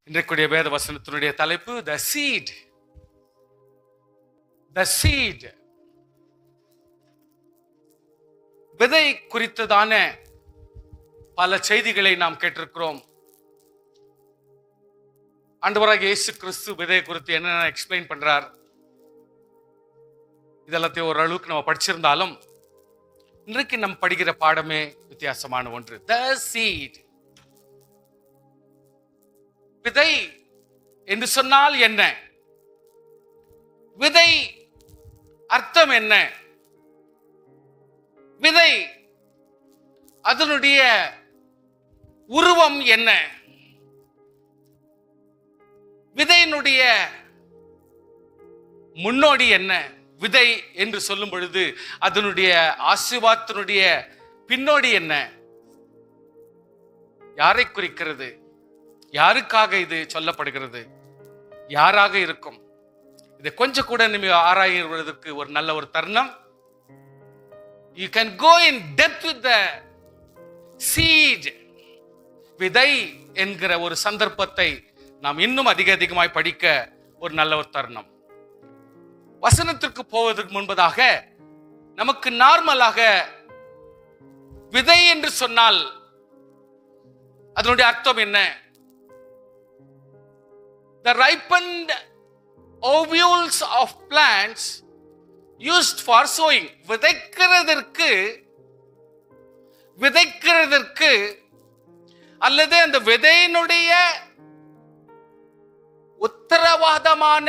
இன்றைக்குரிய வேத வசனத்தினுடைய தலைப்பு the seed. The seed. விதை குறித்ததான பல செய்திகளை நாம் கேட்டிருக்கிறோம். ஆண்டவராகிய இயேசு கிறிஸ்து விதை குறித்து என்னென்ன எக்ஸ்பிளைன் பண்றார், இதெல்லாத்தையும் ஒரு அளவுக்கு நம்ம படிச்சிருந்தாலும் இன்றைக்கு நம்ம படிக்கிற பாடமே வித்தியாசமான ஒன்று. The seed. விதை என்று சொன்னால் என்ன? விதை அர்த்தம் என்ன? விதை அதனுடைய உருவம் என்ன? விதையினுடைய முன்னோடி என்ன? விதை என்று சொல்லும் பொழுது அதனுடைய ஆசீர்வாதத்தினுடைய பின்னோடி என்ன? யாரை குறிக்கிறது? யாருக்காக இது சொல்லப்படுகிறது? யாராக இருக்கும்? இதை கொஞ்சம் கூட நீங்க ஆராய்வதற்கு ஒரு நல்ல ஒரு தருணம். You can go in depth with the seed. விதை என்கிற ஒரு சந்தர்ப்பத்தை நாம் இன்னும் அதிகமாய் படிக்க ஒரு நல்ல ஒரு தருணம். வசனத்திற்கு போவதற்கு முன்பதாக நமக்கு நார்மலாக விதை என்று சொன்னால் அதனுடைய அர்த்தம் என்ன? The ripened ovules of plants used for sowing. விதைக்கிறதற்கு அல்லது அந்த விதையினுடைய உத்தரவாதமான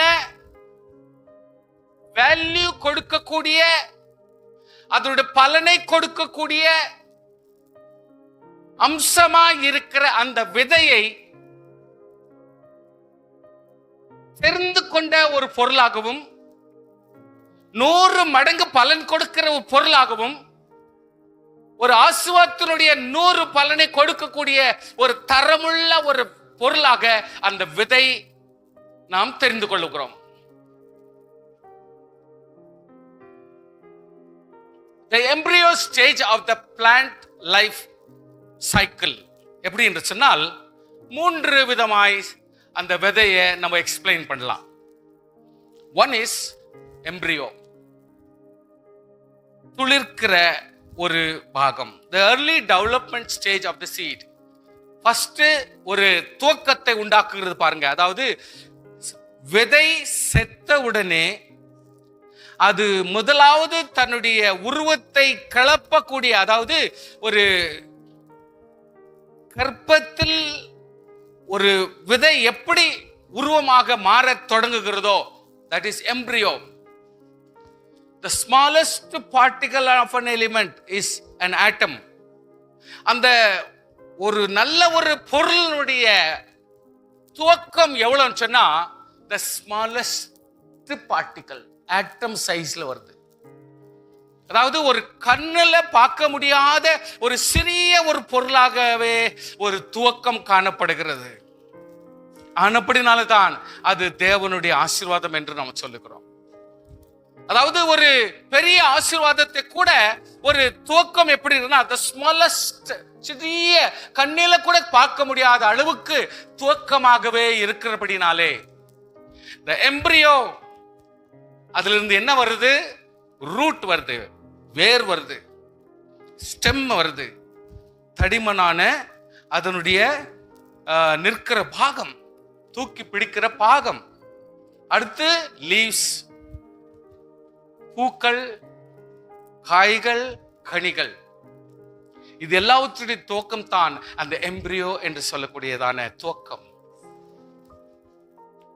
வேல்யூ கொடுக்கக்கூடிய, அதனுடைய பலனை கொடுக்கக்கூடிய அம்சமா இருக்கிற அந்த விதையை தெரிந்து கொண்ட ஒரு பொருளாகவும் 100 மடங்கு பலன் கொடுக்கிற ஒரு பொருளாகவும், ஒரு ஆசீர்வாதத்தினுடைய 100 பலனை கொடுக்கக்கூடிய ஒரு தரமுள்ள ஒரு பொருளாக அந்த விதை நாம் தெரிந்து கொள்ளுகிறோம். The embryo stage of the plant life cycle. எப்படி என்று சொன்னால் 3 விதமாய் அந்த விதையை நம்ம எக்ஸ்பிளைன் பண்ணலாம். One is embryo. துளிர்க்கிற ஒரு பாகம். The early development stage of the seed. First ஒரு துவக்கத்தை உண்டாக்குகிறது பாருங்க. அதாவது விதை செத்த உடனே அது முதலாவது தன்னுடைய உருவத்தை கிளப்பக்கூடிய, அதாவது ஒரு கர்ப்பத்தில் ஒரு விதை எப்படி உருவமாக மாற தொடங்குகிறதோ, that is embryo. The smallest particle of an element is an atom. அந்த ஒரு நல்ல ஒரு பொருளுடைய துவக்கம் எவ்வளவுன்னு சொன்னா the smallest particle atom sizeல வருது. அதாவது ஒரு கண்ணுல பார்க்க முடியாத ஒரு சிறிய ஒரு பொருளாகவே ஒரு துவக்கம் காணப்படுகிறது. ஆனப்படினால்தான் அது தேவனுடைய ஆசீர்வாதம் என்று நாம் சொல்லுகிறோம். அதாவது ஒரு பெரிய ஆசீர்வாதத்தை கூட ஒரு துவக்கம் எப்படி இருக்குன்னா, the smallest, சிறிய கண்ணில கூட பார்க்க முடியாத அளவுக்கு துவக்கமாகவே இருக்கிறபடினாலே the embryo, அதிலிருந்து என்ன வருது? ரூட் வருது, வேர் வருது, ஸ்டெம் வருது, தடிமனான அதனுடைய நிற்கிற பாகம், தூக்கி பிடிக்கிற பாகம். அடுத்து லீவ்ஸ், பூக்கள், காய்கள், கனிகள். இது எல்லாவற்றுடைய துவக்கம் தான் அந்த எம்பிரியோ என்று சொல்லக்கூடியதான துவக்கம்.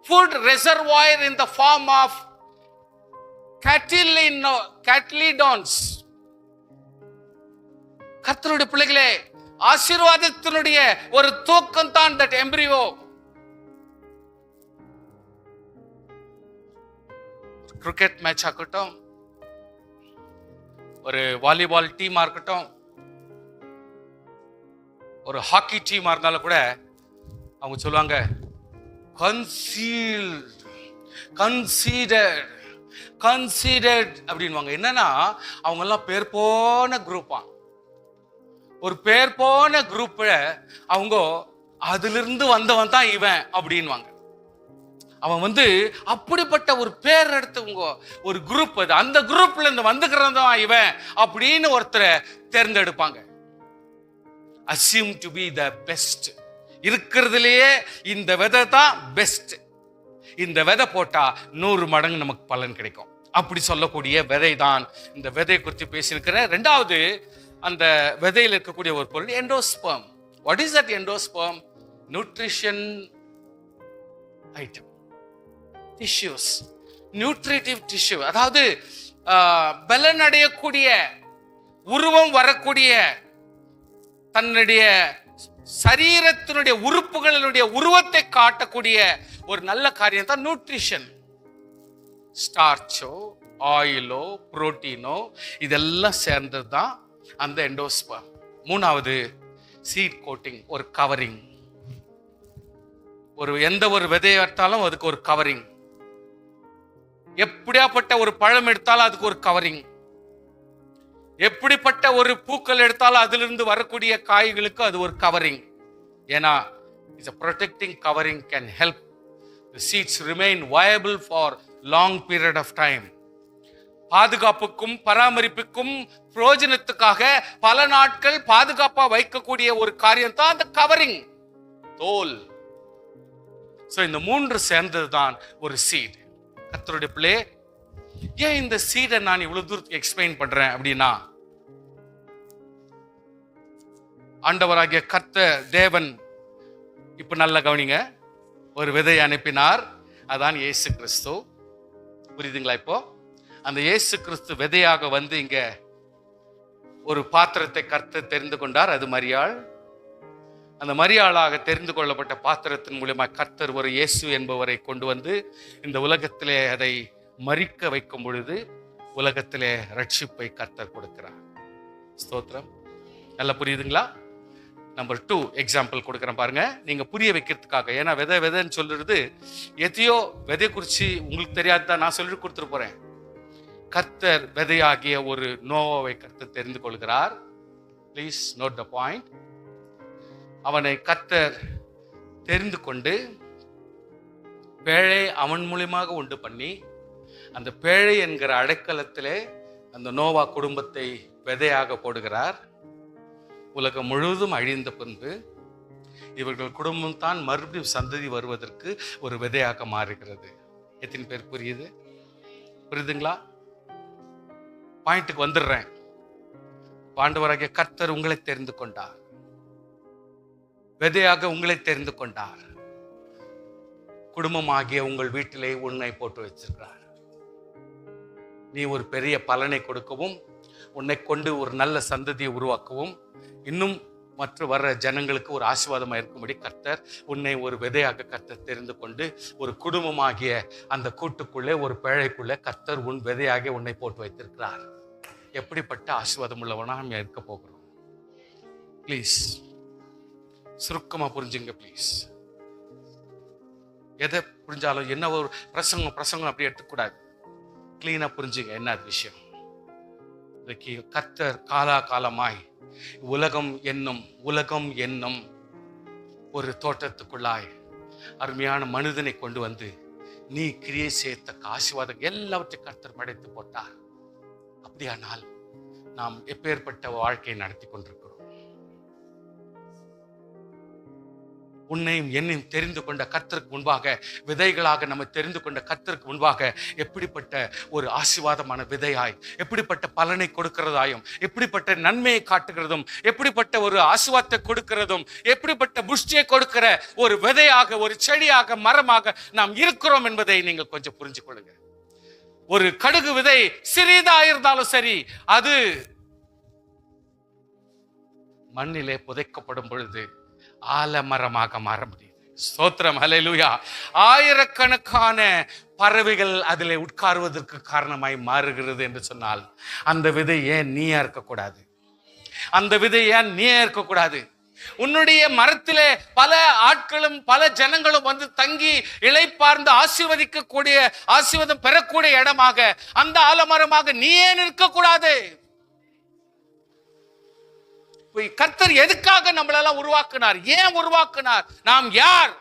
Food reservoir in the form of cotyledons. கர்த்தருடைய பிள்ளைகளே, ஆசீர்வாதத்தினுடைய ஒரு துவக்கம் தான் that embryo. கிரிக்கெட் மேட்ச் ஆகட்டும், ஒரு வாலிபால் டீமா இருக்கட்டும், ஒரு ஹாக்கி டீமா இருந்தாலும் கூட அவங்க சொல்லுவாங்க கன்சீடர்ட் அப்படின்வாங்க. என்னன்னா அவங்க எல்லாம் பேர் போன குரூப்பா, ஒரு பேர் போன குரூப்ல அவங்க அதிலிருந்து வந்தவன் தான் இவன் அப்படின்வாங்க. அவன் அப்படிப்பட்ட ஒரு பேர் எடுத்தவங்க ஒரு குரூப், அது அந்த குரூப்ல இருந்து வந்துக்கிறதான் இவன் அப்படின்னு ஒருத்தரை தேர்ந்தெடுப்பாங்க. assume to be the best. இருக்கிறதுலயே இந்த விதை தான் பெஸ்ட், இந்த விதை போட்டா 100 மடங்கு நமக்கு பலன் கிடைக்கும் அப்படி சொல்லக்கூடிய விதை தான் இந்த விதை குறித்து பேசியிருக்கிற. ரெண்டாவது, அந்த விதையில் இருக்கக்கூடிய ஒரு பொருள் endosperm. What is that endosperm? Nutrition item, tissues, nutritive tissue, அதாவது பலன் அடையக்கூடிய, உருவம் வரக்கூடிய, தன்னுடைய சரீரத்தினுடைய உறுப்புகளினுடைய உருவத்தை காட்டக்கூடிய ஒரு நல்ல காரியம் தான் நியூட்ரிஷன். ஸ்டார்ச்சோ, ஆயிலோ, புரோட்டீனோ இதெல்லாம் சேர்ந்தது தான் அந்த எண்டோஸ்பெர்ம். மூணாவது, சீட் கோட்டிங், ஒரு கவரிங். எந்த ஒரு விதையை எடுத்தாலும் அதுக்கு ஒரு கவரிங். எப்படியாப்பட்ட ஒரு பழம் எடுத்தாலும் அதுக்கு ஒரு கவரிங். எப்படிப்பட்ட ஒரு பூக்கள் எடுத்தாலும் அதிலிருந்து வரக்கூடிய காய்களுக்கு அது ஒரு கவரிங். ஏன்னா it's a protecting covering can help the seeds remain viable for long period of time. பாதுகாப்புக்கும் பராமரிப்புக்கும் பிரயோஜனத்துக்காக பல நாட்கள் பாதுகாப்பா வைக்கக்கூடிய ஒரு காரியம் தான் அந்த கவரிங், தோல். சோ இந்த மூன்று சேர்ந்தது தான் ஒரு சீட். கர்த்தருடைய பிள்ளை, ஏன் இந்த சீடை நான் இவ்வளவு தூரத்துக்கு எக்ஸ்பிளைன் பண்றேன் அப்படின்னா, ஆண்டவராகிய கர்த்தர் தேவன் இப்ப நல்ல கவனிங்க, ஒரு விதையை அனுப்பினார், அதான் இயேசு கிறிஸ்து. புரியுதுங்களா? இப்போ அந்த இயேசு கிறிஸ்து விதையாக இங்க ஒரு பாத்திரத்தை கர்த்தர் தெரிந்து கொண்டார், அது மரியாள். அந்த மரியாளாக தெரிந்து கொள்ளப்பட்ட பாத்திரத்தின் மூலமா கர்த்தர் ஒரு இயேசு என்பவரை கொண்டு இந்த உலகத்திலே அதை மரிக்க வைக்கும் பொழுது உலகத்திலே ரட்சிப்பை கர்த்தர் கொடுக்கிறார். ஸ்தோத்திரம். நல்லா புரியுதுங்களா? நம்பர் 2 எக்ஸாம்பிள் கொடுக்குறேன் பாருங்க, நீங்க புரிய வைக்கிறதுக்காக. ஏன்னா விதைன்னு சொல்றது எதையோ விதை குறிச்சு உங்களுக்கு தெரியாதுதான் நான் சொல்லி கொடுத்துட்டு போறேன். கர்த்தர் விதையாகிய ஒரு நோவாவை கர்த்தர் தெரிந்து கொள்கிறார். Please note the point. அவனை கர்த்தர் தெரிந்து கொண்டு பேழை அவன் மூலியமாக உண்டு பண்ணி, அந்த பேழை என்கிற அடைக்கலத்திலே அந்த நோவா குடும்பத்தை விதையாக போடுகிறார். உலகம் முழுவதும் அழிந்த பின்பு இவர்கள் குடும்பம் தான் மறுபடியும் சந்ததி வருவதற்கு ஒரு விதையாக மாறுகிறது. எத்தனை பேர் புரியுதுங்களா? பாயிண்ட்டுக்கு வந்துடுறேன். ஆண்டவராகிய கர்த்தர் உங்களை தெரிந்து கொண்டார், விதையாக உங்களை தெரிந்து கொண்டார். குடும்பமாகிய உங்கள் வீட்டிலே உன்னை போட்டு வச்சிருக்கிறார். நீ ஒரு பெரிய பலனை கொடுக்கவும், உன்னை கொண்டு ஒரு நல்ல சந்ததியை உருவாக்கவும், இன்னும் மற்ற வர்ற ஜனங்களுக்கு ஒரு ஆசீர்வாதமாக இருக்கும்படி கர்த்தர் உன்னை ஒரு விதையாக கர்த்தர் தெரிந்து கொண்டு ஒரு குடும்பமாகிய அந்த கூட்டுக்குள்ளே, ஒரு பேழைக்குள்ளே கர்த்தர் உன் விதையாக உன்னை போட்டு வைத்திருக்கிறார். எப்படிப்பட்ட ஆசீர்வாதம் உள்ளவனா நம்ம இருக்க போகிறோம்? ப்ளீஸ் சுருக்கமா புரிஞ்சுங்க. ப்ளீஸ் எதை புரிஞ்சாலும் என்ன ஒரு பிரசங்கம் அப்படி எடுத்துக்கூடாது. கிளீனா புரிஞ்சுங்க என்ன அது விஷயம். கர்த்தர் காலமாய் உலகம் என்னும் ஒரு தோட்டத்துக்குள்ளாய் அருமையான மனிதனை கொண்டு நீ கிரியை செய்யத்தக்க ஆசீர்வாதம் எல்லாவற்றையும் கர்த்தர் படைத்து போட்டார். அப்படியானால் நாம் எப்பேற்பட்ட வாழ்க்கையை நடத்தி கொண்டிருக்கிறோம்? உன்னையும் என்னையும் தெரிந்து கொண்ட கர்த்தருக்கு முன்பாக, விதைகளாக நம்ம தெரிந்து கொண்ட கர்த்தருக்கு முன்பாக எப்படிப்பட்ட ஒரு ஆசீர்வாதமான விதையாய், எப்படிப்பட்ட பலனை கொடுக்கிறதாயும், எப்படிப்பட்ட நன்மையை காட்டுகிறதும், எப்படிப்பட்ட ஒரு ஆசீர்வாதத்தை கொடுக்கிறதும், எப்படிப்பட்ட புஷ்டியை கொடுக்கிற ஒரு விதையாக, ஒரு செடியாக, மரமாக நாம் இருக்கிறோம் என்பதை நீங்கள் கொஞ்சம் புரிஞ்சு கொள்ளுங்க. ஒரு கடுகு விதை சிறிதா இருந்தாலும் சரி, அது மண்ணிலே புதைக்கப்படும் பொழுது ஆலமரமாக மாற முடியுது. ஸ்தோத்திரம், ஹல்லேலூயா. ஆயிரக்கணக்கான பறவைகள் அதிலே உட்காருவதற்கு காரணமாய் மாறுகிறது என்று சொன்னால், அந்த விதை ஏன் நீயா இருக்கக்கூடாது? அந்த விதை ஏன் நீயா இருக்கக்கூடாது? உன்னுடைய மரத்திலே பல ஆட்களும் பல ஜனங்களும் தங்கி இளைப்பார்ந்து ஆசீர்வதிக்கக்கூடிய, ஆசீர்வாதம் பெறக்கூடிய இடமாக, அந்த ஆலமரமாக நீ ஏன் இருக்கக்கூடாது? கர்த்தர் எதுக்காக நம்மளெல்லாம் உருவாக்குனார்? ஏன் உருவாக்குனார்? நாம் யார்?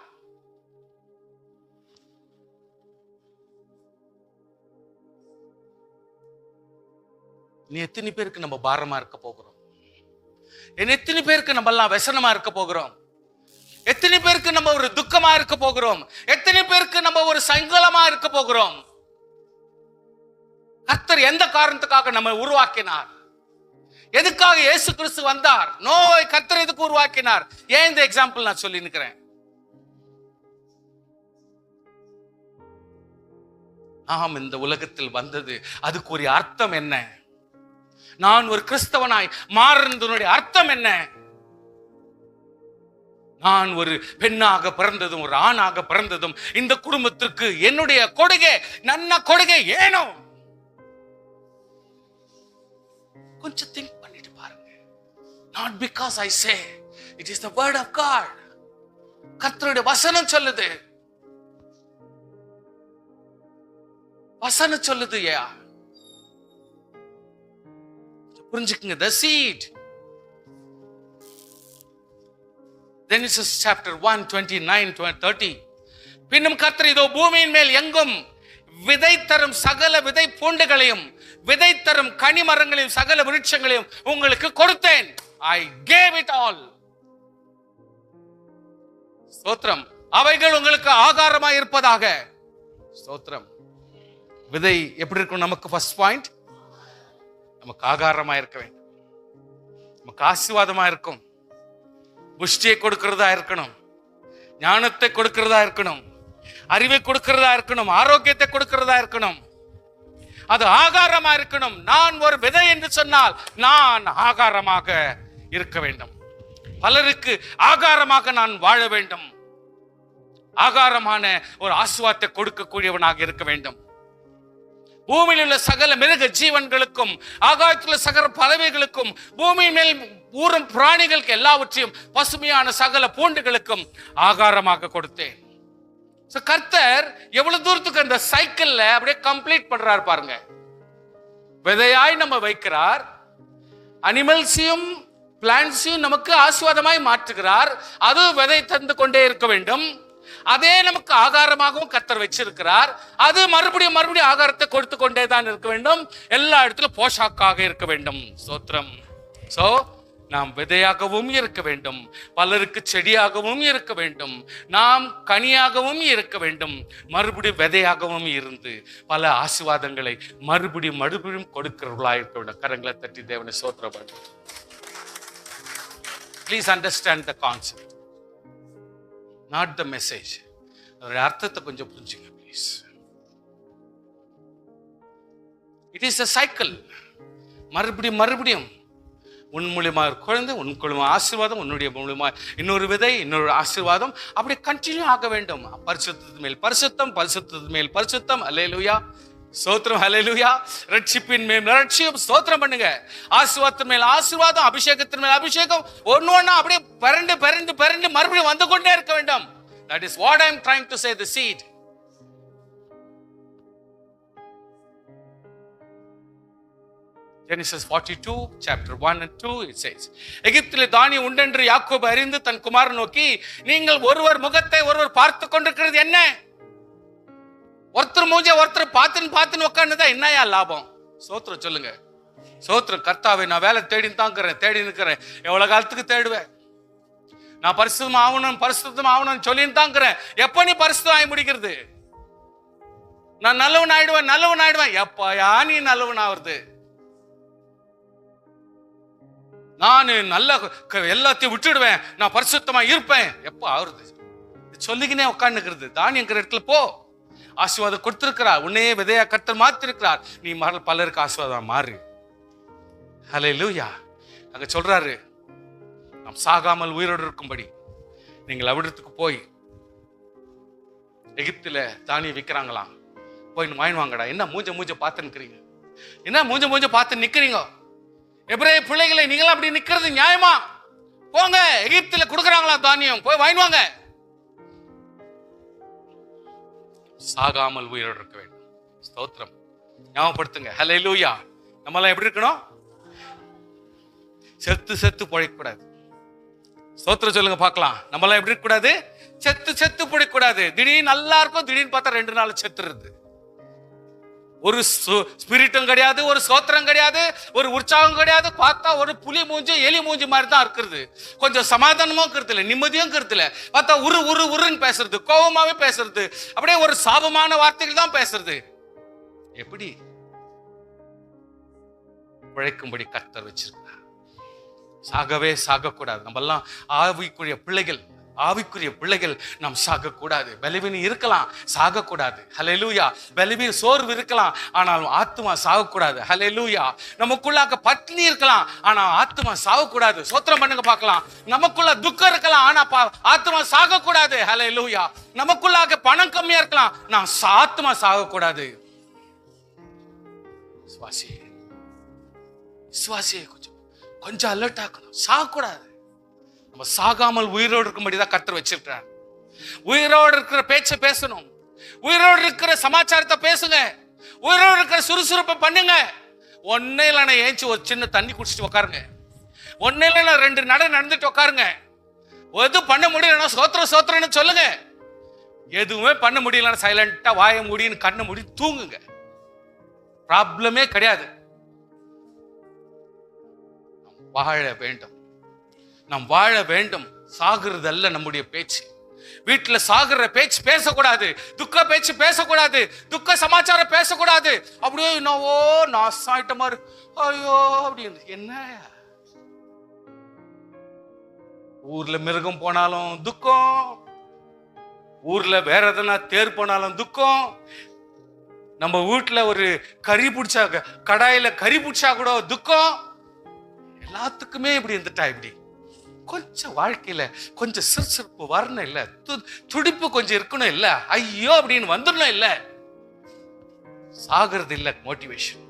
நீ எத்தனை பேருக்கு நம்ம பாரமா இருக்க போகிறோம்? எத்தனை பேருக்கு நம்ம எல்லாம் व्यसனமா இருக்க போகிறோம்? எத்தனை பேருக்கு நம்ம ஒரு துக்கமா இருக்க போகிறோம்? எத்தனை பேருக்கு நம்ம ஒரு சங்கலமா இருக்க போகிறோம்? கர்த்தர் எந்த காரணத்துக்காக நம்ம உருவாக்கினார்? எதுக்காக இயேசு கிறிஸ்து வந்தார்? நோய் கர்த்தர் எதுக்கு உருவாக்கினார்? ஏன் இந்த எக்ஸாம்பிள் நான் சொல்லி நிக்கிறேன்? நாம் இந்த உலகத்தில் வந்தது அதுக்கு ஒரு அர்த்தம் என்ன? நான் ஒரு கிறிஸ்தவனாய் மாறுவதனுடைய அர்த்தம் என்ன? நான் ஒரு பெண்ணாக பிறந்ததும் ஒரு ஆணாக பிறந்ததும் இந்த குடும்பத்திற்கு என்னுடைய கொடுகை நன்ன கொடுகை ஏனோ? கொஞ்சம் திங்க் பண்ணிட்டு பாருங்க. Not because I say, it is the word of God. கர்த்தருடைய வசனம் சொல்லுது. வசனம் சொல்லுது. புரிஞ்சுக்குங்க. The seed. Genesis chapter 1, 29-30. பின்னும் கர்த்தர் இதோ பூமியின் மேல் எங்கும் விதை தரும் சகல விதை பூண்டுகளையும் விதை தரும் கனி மரங்களையும் சகல விருட்சங்களையும் உங்களுக்கு கொடுத்தேன். I gave it all. ஸ்தோத்திரம். அவைகள் உங்களுக்கு ஆகாரமாய் இருப்பதாக. ஸ்தோத்திரம். விதை எப்படி இருக்கும்? நமக்கு ஃபர்ஸ்ட் பாயிண்ட், நமக்கு ஆகாரமா இருக்க வேண்டும். நமக்கு ஆசீர்வாதமா இருக்கும். புஷ்டியை கொடுக்கிறதா இருக்கணும், ஞானத்தை கொடுக்கிறதா இருக்கணும், அறிவை கொடுக்கிறதா இருக்கணும், ஆரோக்கியத்தை கொடுக்கிறதா இருக்கணும். அது ஆகாரமா இருக்கணும். நான் ஒரு விதை என்று சொன்னால் நான் ஆகாரமாக இருக்க வேண்டும். பலருக்கு ஆகாரமாக நான் வாழ வேண்டும். ஆகாரமான ஒரு ஆசீர்வாதத்தை கொடுக்கக்கூடியவனாக இருக்க வேண்டும். பூமியில் உள்ள சகல மிருக ஜீவன்களுக்கும் ஆகாயத்தில் உள்ள சகல பறவைகளுக்கும் பூமியின் மேல் ஊறும் பிராணிகளுக்கு எல்லாவற்றையும் பசுமையான சகல பூண்டுகளுக்கும் ஆகாரமாக கொடுத்தேன். கர்த்தர் எவ்வளவு தூரத்துக்கு அந்த சைக்கிள்ல அப்படியே கம்ப்ளீட் பண்றார் பாருங்க. விதையாய் நம்ம வைக்கிறார், அனிமல்ஸையும் பிளான்ட்ஸையும் நமக்கு ஆசீர்வாதமாய் மாற்றுகிறார். அது விதை தந்து கொண்டே இருக்க வேண்டும். அதே நமக்கு ஆகாரமாகவும் கர்த்தர் வச்சிருக்கிறார். அது மறுபடியும் மறுபடியும் ஆகாரத்தை கொடுத்து கொண்டே தான் இருக்க வேண்டும். எல்லா இடத்திலும் போஷாக்காக இருக்க வேண்டும். ஸ்தோத்திரம். சோ நாம் விதையாகவும் இருக்க வேண்டும், பலருக்கு செடியாகவும் இருக்க வேண்டும், நாம் கனியாகவும் இருக்க வேண்டும், மறுபடியும் விதையாகவும் இருந்து பல ஆசீர்வாதங்களை மறுபடியும் மறுபடியும் கொடுக்கிறவர்களாக இருக்க வேண்டும். கரங்களை தட்டி தேவனை ஸ்தோத்திரம் பண்ணுங்க. Please understand the concept, not the message. அதோட அர்த்தத்தை கொஞ்சம் புரிஞ்சுங்க please. It is a cycle. மறுபடியும் மறுபடியும் உன் மூலியமா குழந்தை, உன் மூலியமா ஆசீர்வாதம், உன்னுடைய மூலியமா இன்னொரு விதை, இன்னொரு ஆசீர்வாதம், அப்படி கண்டினியூ ஆக வேண்டும். பரிசுத்தத்து மேல் பரிசுத்தம், பரிசுத்தத்து மேல் பரிசுத்தம். அல்லேலூயா, ஸ்தோத்திரம். அல்லேலூயா. ரட்சிப்பின் மேல் ரட்சியம். ஸ்தோத்திரம் பண்ணுங்க. ஆசீர்வாதத்தின் மேல் ஆசீர்வாதம், அபிஷேகத்தின் மேல் அபிஷேகம், ஒன்னு ஒன்னா அப்படியே பரண்டு பரண்டு பரண்டு மறுபடியும் வந்து கொண்டே இருக்க வேண்டும். That is what I am trying to say, the seed. Genesis 42 chapter 1 and 2 it says, எகிப்திலே தானியம் உண்டென்று யாக்கோபு அறிந்து தன் குமாரன் நோக்கி, நீங்கள் ஒருவர் முகத்தை ஒருவர் பார்த்து கொண்டிருக்கிறது என்ன? ஒருத்தர் மூஞ்ச ஒருத்தர் பார்த்துன்னு உட்காந்துதான் என்னையா லாபம்? சோத்திரம் சொல்லுங்க. சோத்திரம். கர்த்தாவே, நான் வேலை தேடி நிற்கிறேன். எவ்வளவு காலத்துக்கு தேடுவேன்? நான் பரிசுத்தம் ஆகணும்னு சொல்லின்னு தாங்கிறேன். எப்ப நீ பரிசுத்தம் ஆகி முடிக்கிறது? நான் நல்லவன் ஆயிடுவேன். எப்பயா நீ நல்லவன் ஆகுறது? நான் நல்ல எல்லாத்தையும் விட்டுடுவேன், நான் பரிசுத்தமா இருப்பேன். எப்ப ஆகுறது? சொல்லிக்கினே உட்காந்துக்கிறது. தானியங்கிற இடத்துல போ. ஆசீர்வாதம் கொடுத்திருக்கிறார், உன்னையே விதையா கர்த்தர் மாத்திருக்கிறார். நீ பலருக்கு ஆசீர்வாதம் மாறு. ஹல்லேலூயா. அங்க சொல்றாரு, நாம் சாகாமல் உயிரோடு இருக்கும்படி நீங்கள் அவ்விடத்துக்கு போய், எகிப்தில தானியம் விற்கிறாங்களாம், போய் வாங்கிவாங்கடா. என்ன மூஞ்ச பார்த்து நிக்கிறீங்க? என்ன மூஞ்ச பார்த்து நிக்கிறீங்க? எபிரேய பிள்ளைகளை நீங்களும் அப்படி நிக்கிறது நியாயமா? போங்க, எகிப்தில கொடுக்குறாங்களா தானியம், போய் வாங்கிவாங்க. சாகாமல் உயிரோடு இருக்க வேண்டும். ஸ்தோத்திரம். ஞாபகப்படுத்துங்க. ஹல்லேலூயா. நம்மளாம் எப்படி இருக்கணும்? செத்து செத்து பிழைக்கக்கூடாது. ஸ்தோத்திரம் சொல்லுங்க பார்க்கலாம். நம்மளாம் எப்படி இருக்கக்கூடாது? செத்து செத்து பிழைக்கக்கூடாது. திடீர்னு நல்லா இருக்கும், திடீர்னு பார்த்தா 2 நாள் செத்துருது. ஒரு ஸ்பிரிட்டும் கிடையாது, ஒரு ஸ்தோத்திரம் கிடையாது, ஒரு உற்சாகம் கிடையாது. பார்த்தா ஒரு புலி மூஞ்சி எலி மூஞ்சி மாதிரி தான் இருக்கிறது. கொஞ்சம் சமாதானமும் இருக்கிறது இல்லை, நிம்மதியும் இருக்கிறது இல்லை. பார்த்தா உருன்னு பேசுறது, கோபமாவே பேசுறது, அப்படியே ஒரு சாபமான வார்த்தைகள் தான் பேசுறது. எப்படி பிழைக்கும்படி கர்த்தர் வச்சிருக்கார். சாகவே சாகக்கூடாது. நம்ம எல்லாம் ஆவிக்குரிய பிள்ளைகள் நாம் சாகக்கூடாது. பலவீனம் இருக்கலாம், சாகக்கூடாது. ஹல்லேலூயா. பலவீனம் சோர்வு இருக்கலாம், ஆனால் ஆத்துமா சாகக்கூடாது. ஹல்லேலூயா. நமக்குள்ளாக பட்டினி இருக்கலாம், ஆனா ஆத்துமா சாகக்கூடாது. ஸ்தோத்திரம் பண்ணுங்க பார்க்கலாம். நமக்குள்ள துக்கம் இருக்கலாம், ஆனா ஆத்துமா சாகக்கூடாது. ஹல்லேலூயா. நமக்குள்ளாக பணம் கம்மியா இருக்கலாம், நான் ஆத்துமா சாகக்கூடாது. விசுவாசியே கொஞ்சம் அலர்ட் ஆக்கணும். சாகக்கூடாது. நம்ம சாகாமல் உயிரோடு இருக்கும்படிதான் கர்த்தர் வச்சிருக்கிறார். உயிரோடு இருக்கிற பேச்சை பேசணும், உயிரோடு இருக்கிற சமாச்சாரத்தை பேசுங்க, உயிரோடு இருக்கிற சுறுசுறுப்பை பண்ணுங்க. ஒன்னே இல்லைன்னா ஏஞ்சி ஒரு சின்ன தண்ணி குடிச்சிட்டு உட்காருங்க. ஒன்னே இல்லைன்னா 2 நடந்துட்டு உட்காருங்க. எதுவும் பண்ண முடியலன்னா சோத்திரன்னு சொல்லுங்க. எதுவுமே பண்ண முடியலன்னா சைலண்டா வாய மூடின்னு கண்ணை மூடி தூங்குங்க. ப்ராப்ளமே கிடையாது. நாம் வாழ வேண்டும். சாகுறது அல்ல நம்முடைய பேச்சு. வீட்டுல சாகுற பேச்சு பேசக்கூடாது, துக்க பேச்சு பேசக்கூடாது, துக்க சமாச்சாரம் பேசக்கூடாது. அப்படியே என்னவோ நாசாயிட்ட மாதிரி ஐயோ அப்படின்னு. என்ன ஊர்ல மிருகம் போனாலும் துக்கம், ஊர்ல வேற எதனா தேர் போனாலும் துக்கம், நம்ம வீட்டுல ஒரு கறி பிடிச்சா, கடாயில கறி பிடிச்சா கூட துக்கம். எல்லாத்துக்குமே இப்படி இருந்துட்டா இப்படி. கொஞ்சம் வாழ்க்கையில கொஞ்சம் சிறுசிறுப்பு வரணும் இல்ல, துடிப்பு கொஞ்சம் இருக்கணும் இல்ல, ஐயோ அப்படின்னு வந்துடணும் இல்ல. சாகிறது இல்ல மோட்டிவேஷன்.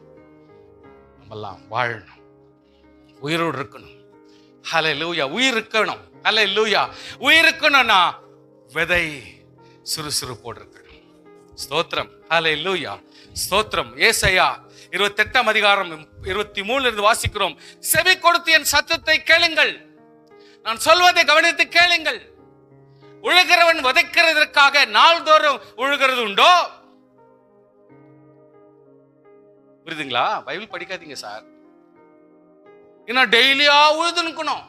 நம்மெல்லாம் வாழணும், உயிரோடு இருக்கணும். ஹல்லேலூயா. உயிர் இருக்கணும். ஹல்லேலூயா. உயிர் இருக்கணும்னா விதை சுறுசுறுப்போடு இருக்கணும். ஸ்தோத்திரம். ஹல்லேலூயா. ஸ்தோத்திரம். ஏசாயா 28 அதிகாரம் 23 இருந்து வாசிக்கிறோம். செவி கொடுத்து என் சத்தத்தை கேளுங்கள், நான் சொல்வதை கவனித்து கேளுங்கள். உழுகிறவன் விதைக்கிறதற்காக நாள்தோறும் உழுகிறது உண்டோ? புரியுதுங்களா? பைபிள் படிக்காதீங்க சார். இன்னும் டெய்லியா உழுதுனுக்கணும்.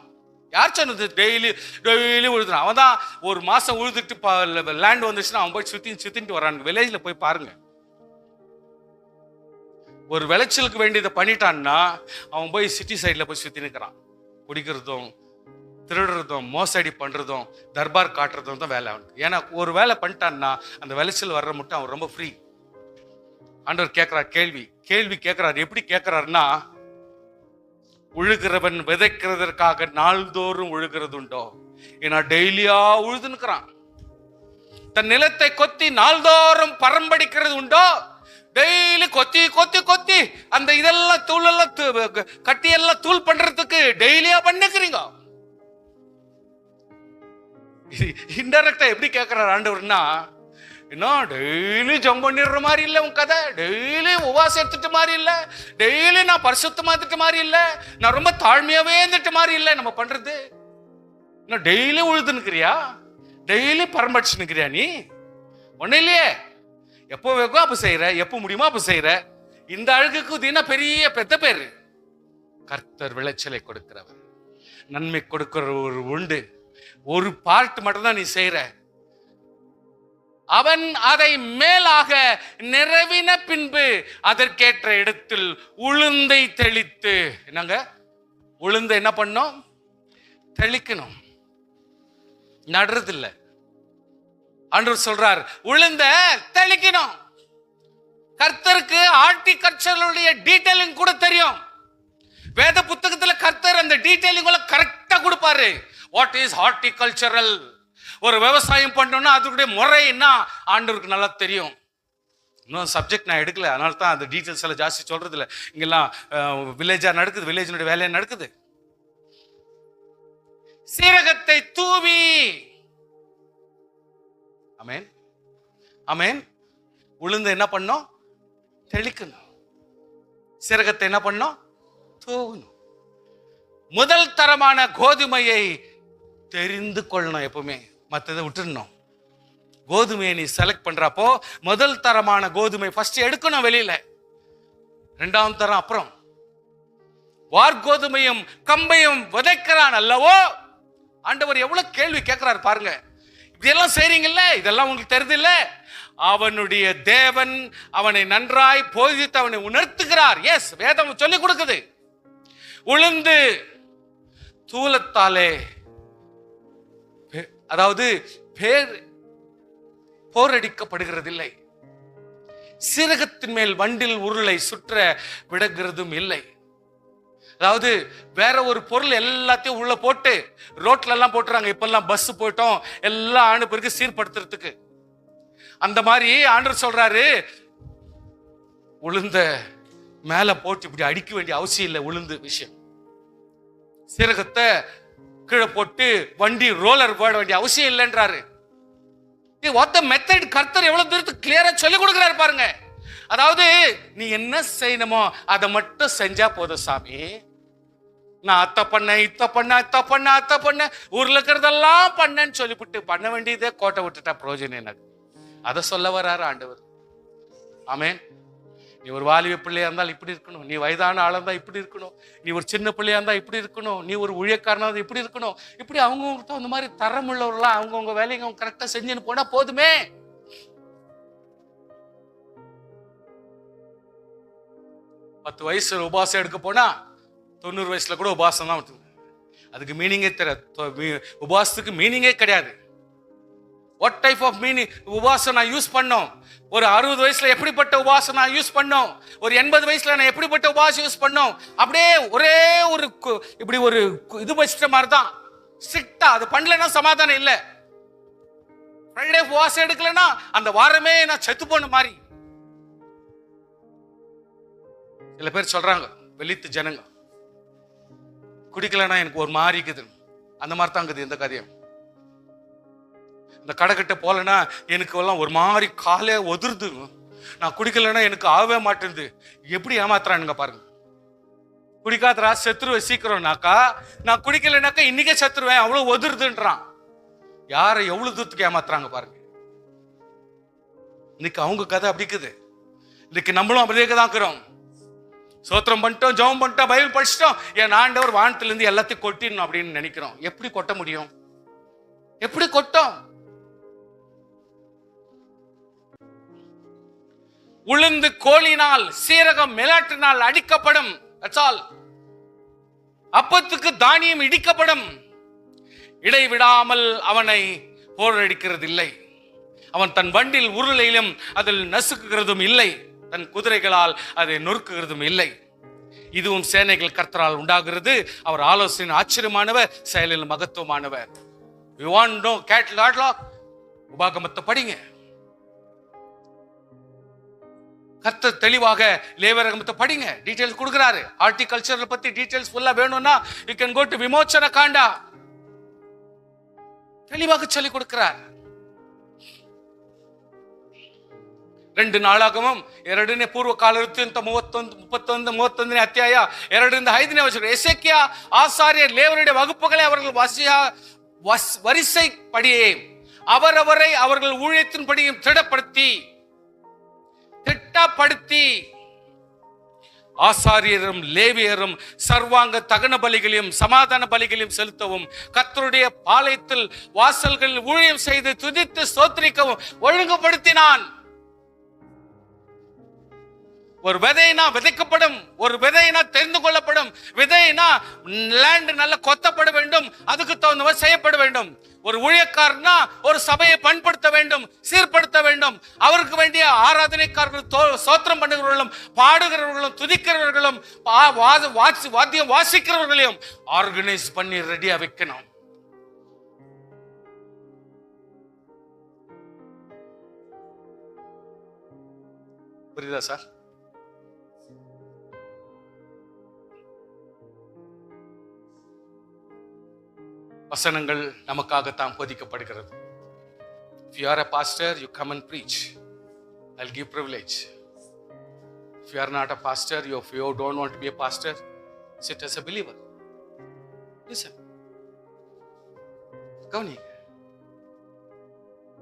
யார் சொன்னது டெய்லி உழுதுனா? அவன் தான் ஒரு மாசம் உழுதுட்டு லேண்ட் வந்துச்சுன்னா அவன் போய் சுத்திட்டு வரான். வில்லேஜ்ல போய் பாருங்க. ஒரு விளைச்சலுக்கு வேண்டியதை பண்ணிட்டான்னா அவன் போய் சிட்டி சைட்ல போய் சுத்தி நிற்கிறான். குடிக்கிறதும் திருடுறதும் மோசடி பண்றதும் தர்பார் காட்டுறதும் தான் வேலை அவனுக்கு. ஏன்னா ஒரு வேலை பண்ணிட்டான்னா அந்த விளைச்சல் வர்ற மட்டும் அவன் ரொம்ப ஃப்ரீ. ஆண்டவர் கேட்கிறார், கேள்வி கேட்கிறார். எப்படி கேட்கிறாருன்னா, உழுகிறவன் விதைக்கிறதற்காக நாள்தோறும் உழுகிறது உண்டோ? ஏன்னா டெய்லியா உழுதுன்னுக்கிறான். தன் நிலத்தை கொத்தி நாள்தோறும் பரம்படிக்கிறது உண்டோ? டெய்லி கொத்தி அந்த இதெல்லாம் தூளெல்லாம் கட்டி எல்லாம் தூள் பண்றதுக்கு டெய்லியா பண்ணுக்கிறீங்க. இன்டைரக்டா எப்படி கேட்கிறார் ஆண்டவர்னா, இன்னும் டெய்லி ஜம் பண்ணிடுற மாதிரி இல்லை உன் கதை, டெய்லி உபவாசம் எடுத்துட்டு மாதிரி இல்லை, டெய்லி நான் பரிசுத்தமா இருந்துட்டு மாதிரி இல்லை, நான் ரொம்ப தாழ்மையாவே இருந்துட்டு மாதிரி இல்லை நம்ம பண்றது. இன்னும் டெய்லி உழுதுன்னுக்கிறியா, டெய்லி பரம்படிச்சுன்னுக்கிறியா? நீ ஒன்னும் இல்லையே. எப்போ வைக்கோ அப்ப செய்யற, எப்போ முடியுமோ அப்ப செய்யற. இந்த அழகுக்கு தின பெரிய பெத்த பேரு. கர்த்தர் விளைச்சலை கொடுக்கிறவர், நன்மை கொடுக்கிறவர் உண்டு. ஒரு பார்ட் மட்டும் தான் நீ செய்யற. அவன் அதை மேலாக நிறைவின பின்பு அதற்கேற்ற இடத்தில் உளுந்தை தெளித்து, என்னங்க உளுந்தை என்ன பண்ணும்? தெளிக்கணும், நடுறது இல்லை. ஆண்டவர் சொல்றார், உளுந்த தெளிக்கணும். கர்த்தருக்கு ஹார்டிகல்ச்சருடைய டீடைலிங் கூட தெரியும். வேத புத்தகத்துல கர்த்தர் அந்த டீடைலிங் கரெக்டா கொடுப்பாரு. What is horticultural? ஒரு விவசாயம் பண்ணோம்னா அதனுடைய முறை என்ன ஆண்டவருக்கு நல்லா தெரியும். இன்னும் சப்ஜெக்ட் நான் எடுக்கல, அதனால தான் அந்த டீட்டெயில்ஸ் எல்லாம் ஜாஸ்தி சொல்றது இல்லை. இங்கெல்லாம் வில்லேஜா நடக்குது, வில்லேஜினுடைய வேலையா நடக்குது. சீரகத்தை தூவி, ஆமென் ஆமென், உளுந்து என்ன பண்ணும்? தெளிக்கணும். சீரகத்தை என்ன பண்ணும்? தூவணும். முதல் தரமான கோதுமையை தெரிந்து கொள்ளணும். எப்பவுமே மற்றதை விட்டுடணும். கோதுமையை நீ செலக்ட் பண்றப்போ முதல் தரமான கோதுமை ஃபர்ஸ்ட் எடுக்கணும் வெளியில, இரண்டாம் தரம் அப்புறம். வார்கோதுமையும் கம்பையும் விதைக்கிறான் அல்லவோ. ஆண்டவர் எவ்வளவு கேள்வி கேட்கிறார் பாருங்க. இதெல்லாம் செய்றீங்கல்ல, இதெல்லாம் உங்களுக்கு தெரியுது இல்ல, அவனுடைய தேவன் அவனை நன்றாய் போதித்து அவனை உணர்த்துகிறார். எஸ், வேதம் சொல்லி கொடுக்குது. உளுந்து தூலத்தாலே, அதாவது போரடிக்கப்படுகிறதில்லை, சீரகத்தின் மேல் வண்டில் உருளை சுற்ற விடுகிறதும் இல்லை. அதாவது வேற ஒரு பொருள் எல்லாத்தையும் உள்ள போட்டு ரோட்ல எல்லாம் போட்டுறாங்க. இப்பெல்லாம் பஸ் போயிட்டோம் எல்லாம் ஆண்டு பிறகு சீர்படுத்துறதுக்கு. அந்த மாதிரி ஆண்டவர் சொல்றாரு, உளுந்த மேல போட்டு இப்படி அடிக்க வேண்டிய அவசியம் இல்லை. உளுந்து விஷயம், சீரகத்தை கீழே போட்டு வண்டி ரோலர் போட வேண்டிய அவசியம் இல்லைன்றாரு. மெத்தட் கர்த்தர் எவ்வளவு தூரத்துக்கு கிளியரா சொல்லி கொடுக்கிறாரு பாருங்க. அதாவது நீ என்ன செய்யணுமோ அதை மட்டும் செஞ்சா போதும் சாமி. நான் அத்தை பண்ண இத்த பண்ண அத்தை பண்ண அத்தை பண்ண ஊர்ல இருக்கிறதெல்லாம் பண்ணேன்னு சொல்லிவிட்டு பண்ண வேண்டியதே கோட்டை விட்டுட்டா பிரயோஜனம் எனக்கு. அதை சொல்ல வர்றாரு ஆண்டவர். ஆமென். நீ ஒரு வாலிப பிள்ளையா இருந்தால் இப்படி இருக்கணும், நீ வயதான ஆளா இருந்தா இப்படி இருக்கணும், நீ ஒரு சின்ன பிள்ளையா இருந்தா இப்படி இருக்கணும், நீ ஒரு ஊழியக்காரனா இருந்தா இப்படி இருக்கணும். இப்படி அவங்கவுங்க அந்த மாதிரி தரம் உள்ளவர்களா அவங்கவுங்க வேலையை அவங்க கரெக்டா செஞ்சுன்னு போனா போதுமே. 10 வயசுல உபாசம் எடுக்க போனா 90 வயசுல கூட உபாசம் தான். அதுக்கு மீனிங்கே தெரியாது. உபாசத்துக்கு மீனிங்கே கிடையாது. வாட் டைப் ஆஃப் மீனிங் உபாசம் நான் யூஸ் பண்ணோம்? ஒரு 60 வயசுல எப்படிப்பட்ட உபாசம் நான் யூஸ் பண்ணோம்? ஒரு 80 வயசுல நான் எப்படிப்பட்ட உபாசம் யூஸ் பண்ணோம்? அப்படியே ஒரே ஒரு இப்படி ஒரு இது வச்சிட்ட மாதிரி தான் ஸ்ட்ரிக்டா. அது பண்ணலன்னா சமாதானம் இல்லை. ஃப்ரைடே உபாசம் எடுக்கலன்னா அந்த வாரமே நான் செத்து போன மாதிரி. சில பேர் சொல்றாங்க, வெளித்து ஜனங்க, குடிக்கலன்னா எனக்கு ஒரு மாதிரி இருக்குது. அந்த மாதிரி தான் இருக்குது இந்த கதையும். இந்த கடைக்கிட்ட போலன்னா எனக்கு எல்லாம் ஒரு மாதிரி காலே ஒதுருது. நான் குடிக்கலன்னா எனக்கு ஆகவே மாட்டேங்குது. எப்படி ஏமாத்துறானுங்க பாருங்க. குடிக்காதரா செத்துருவேன் சீக்கிரம்னாக்கா, நான் குடிக்கலனாக்கா இன்னைக்கே செத்துருவேன் அவ்வளவு ஒதுருதுன்றான். யாரை எவ்வளவு தூரத்துக்கு ஏமாத்துறாங்க பாருங்க. இன்னைக்கு அவங்க கதை அப்படி இருக்குது. இன்னைக்கு நம்மளும் அப்படியே தான் இருக்கிறோம். சோத்திரம் பண்ணிட்டோம், ஜெபம் பண்ணிட்டோம், பைபிள் படிச்சிட்டோம், என் ஆண்டவர் வானத்துல இருந்து எல்லாத்தையும் கொட்டிடணும் அப்படின்னு நினைக்கிறோம். எப்படி கொட்ட முடியும்? எப்படி கொட்டும்? உளுந்து கோலினால் சீரகம் மிலாட்டினால் அடிக்கப்படும். அப்பத்துக்கு தானியம் இடிக்கப்படும். இடைவிடாமல் அவனை போரடிக்கிறது இல்லை. அவன் தன் வண்டில் உருளையிலும் அதில் நசுக்குகிறதும் இல்லை, தன் குதிரைகளால் அதை நொறுக்குகிறதும் இல்லை. இதுவும் சேனைகள் கர்த்தரால் உண்டாகிறது. அவர் ஆலோசனை ஆச்சரியமானவர், செயலில் மகத்துவமானவர். உபாகமத்தை படிங்க. கர்த்தர் தெளிவாக லேவியராகமத்தை படிங்க. டீடைல்ஸ் கொடுக்கிறாரு. ஹார்டிகல்ச்சர் பத்தி டீடைல்ஸ் ஃபுல்லா வேணும்னா you can go to விமோச்சன காண்டா. தெளிவாக சொல்லி கொடுக்கிறார். 2 ನಾಳಾಗಮಂ 2ನೇ ಪೂರ್ವ ಕಾಲ ವೃತ್ತಾಂತ 31 ಅಧ್ಯಾಯ 2ರಿಂದ 5ನೇ ವಚನ. எசேக்கியா ஆசாரியர் லேவியருடைய வகுப்புகளை அவர்கள் வரிசை படியே அவரவரை அவர்கள் ஊழியத்தின்படியும் திட்டப்படுத்தி ஆசாரியரும் லேவியரும் சர்வாங்க தகன பலிகளையும் சமாதான பலிகளையும் செலுத்தவும் கர்த்தருடைய பாளையத்தில் வாசல்களில் ஊழியம் செய்து துதித்து ஸ்தோத்திரிக்கவும் ஒழுங்குபடுத்தினான். ஒரு விதைனா விதைக்கப்படும், ஒரு விதைனா தெரிந்து கொள்ளப்படும், விதைனா லேண்ட் நல்ல கொத்தப்பட வேண்டும், அதுக்கு தகுந்தவர் செய்யப்பட வேண்டும். ஒரு ஊழியக்காரனா ஒரு சபையை பண்படுத்த வேண்டும், சீர்படுத்த வேண்டும். அவருக்கு வேண்டிய ஆராதனைக்காரர்கள், ஸ்தோத்திரம் பண்ணுகிறவர்களும், பாடுகிறவர்களும், துதிக்கிறவர்களும், வாத்தியம் வாசிக்கிறவர்களையும் ஆர்கனைஸ் பண்ணி ரெடியா வைக்கணும். புரியுதா சார்? வசனங்கள் நமக்காகத்தான் போதிக்கப்படுகிறது. If you are a pastor, you come and preach. I'll give privilege. If you are not a pastor, if you don't want to be a pastor, sit as a believer. கவனிங்க,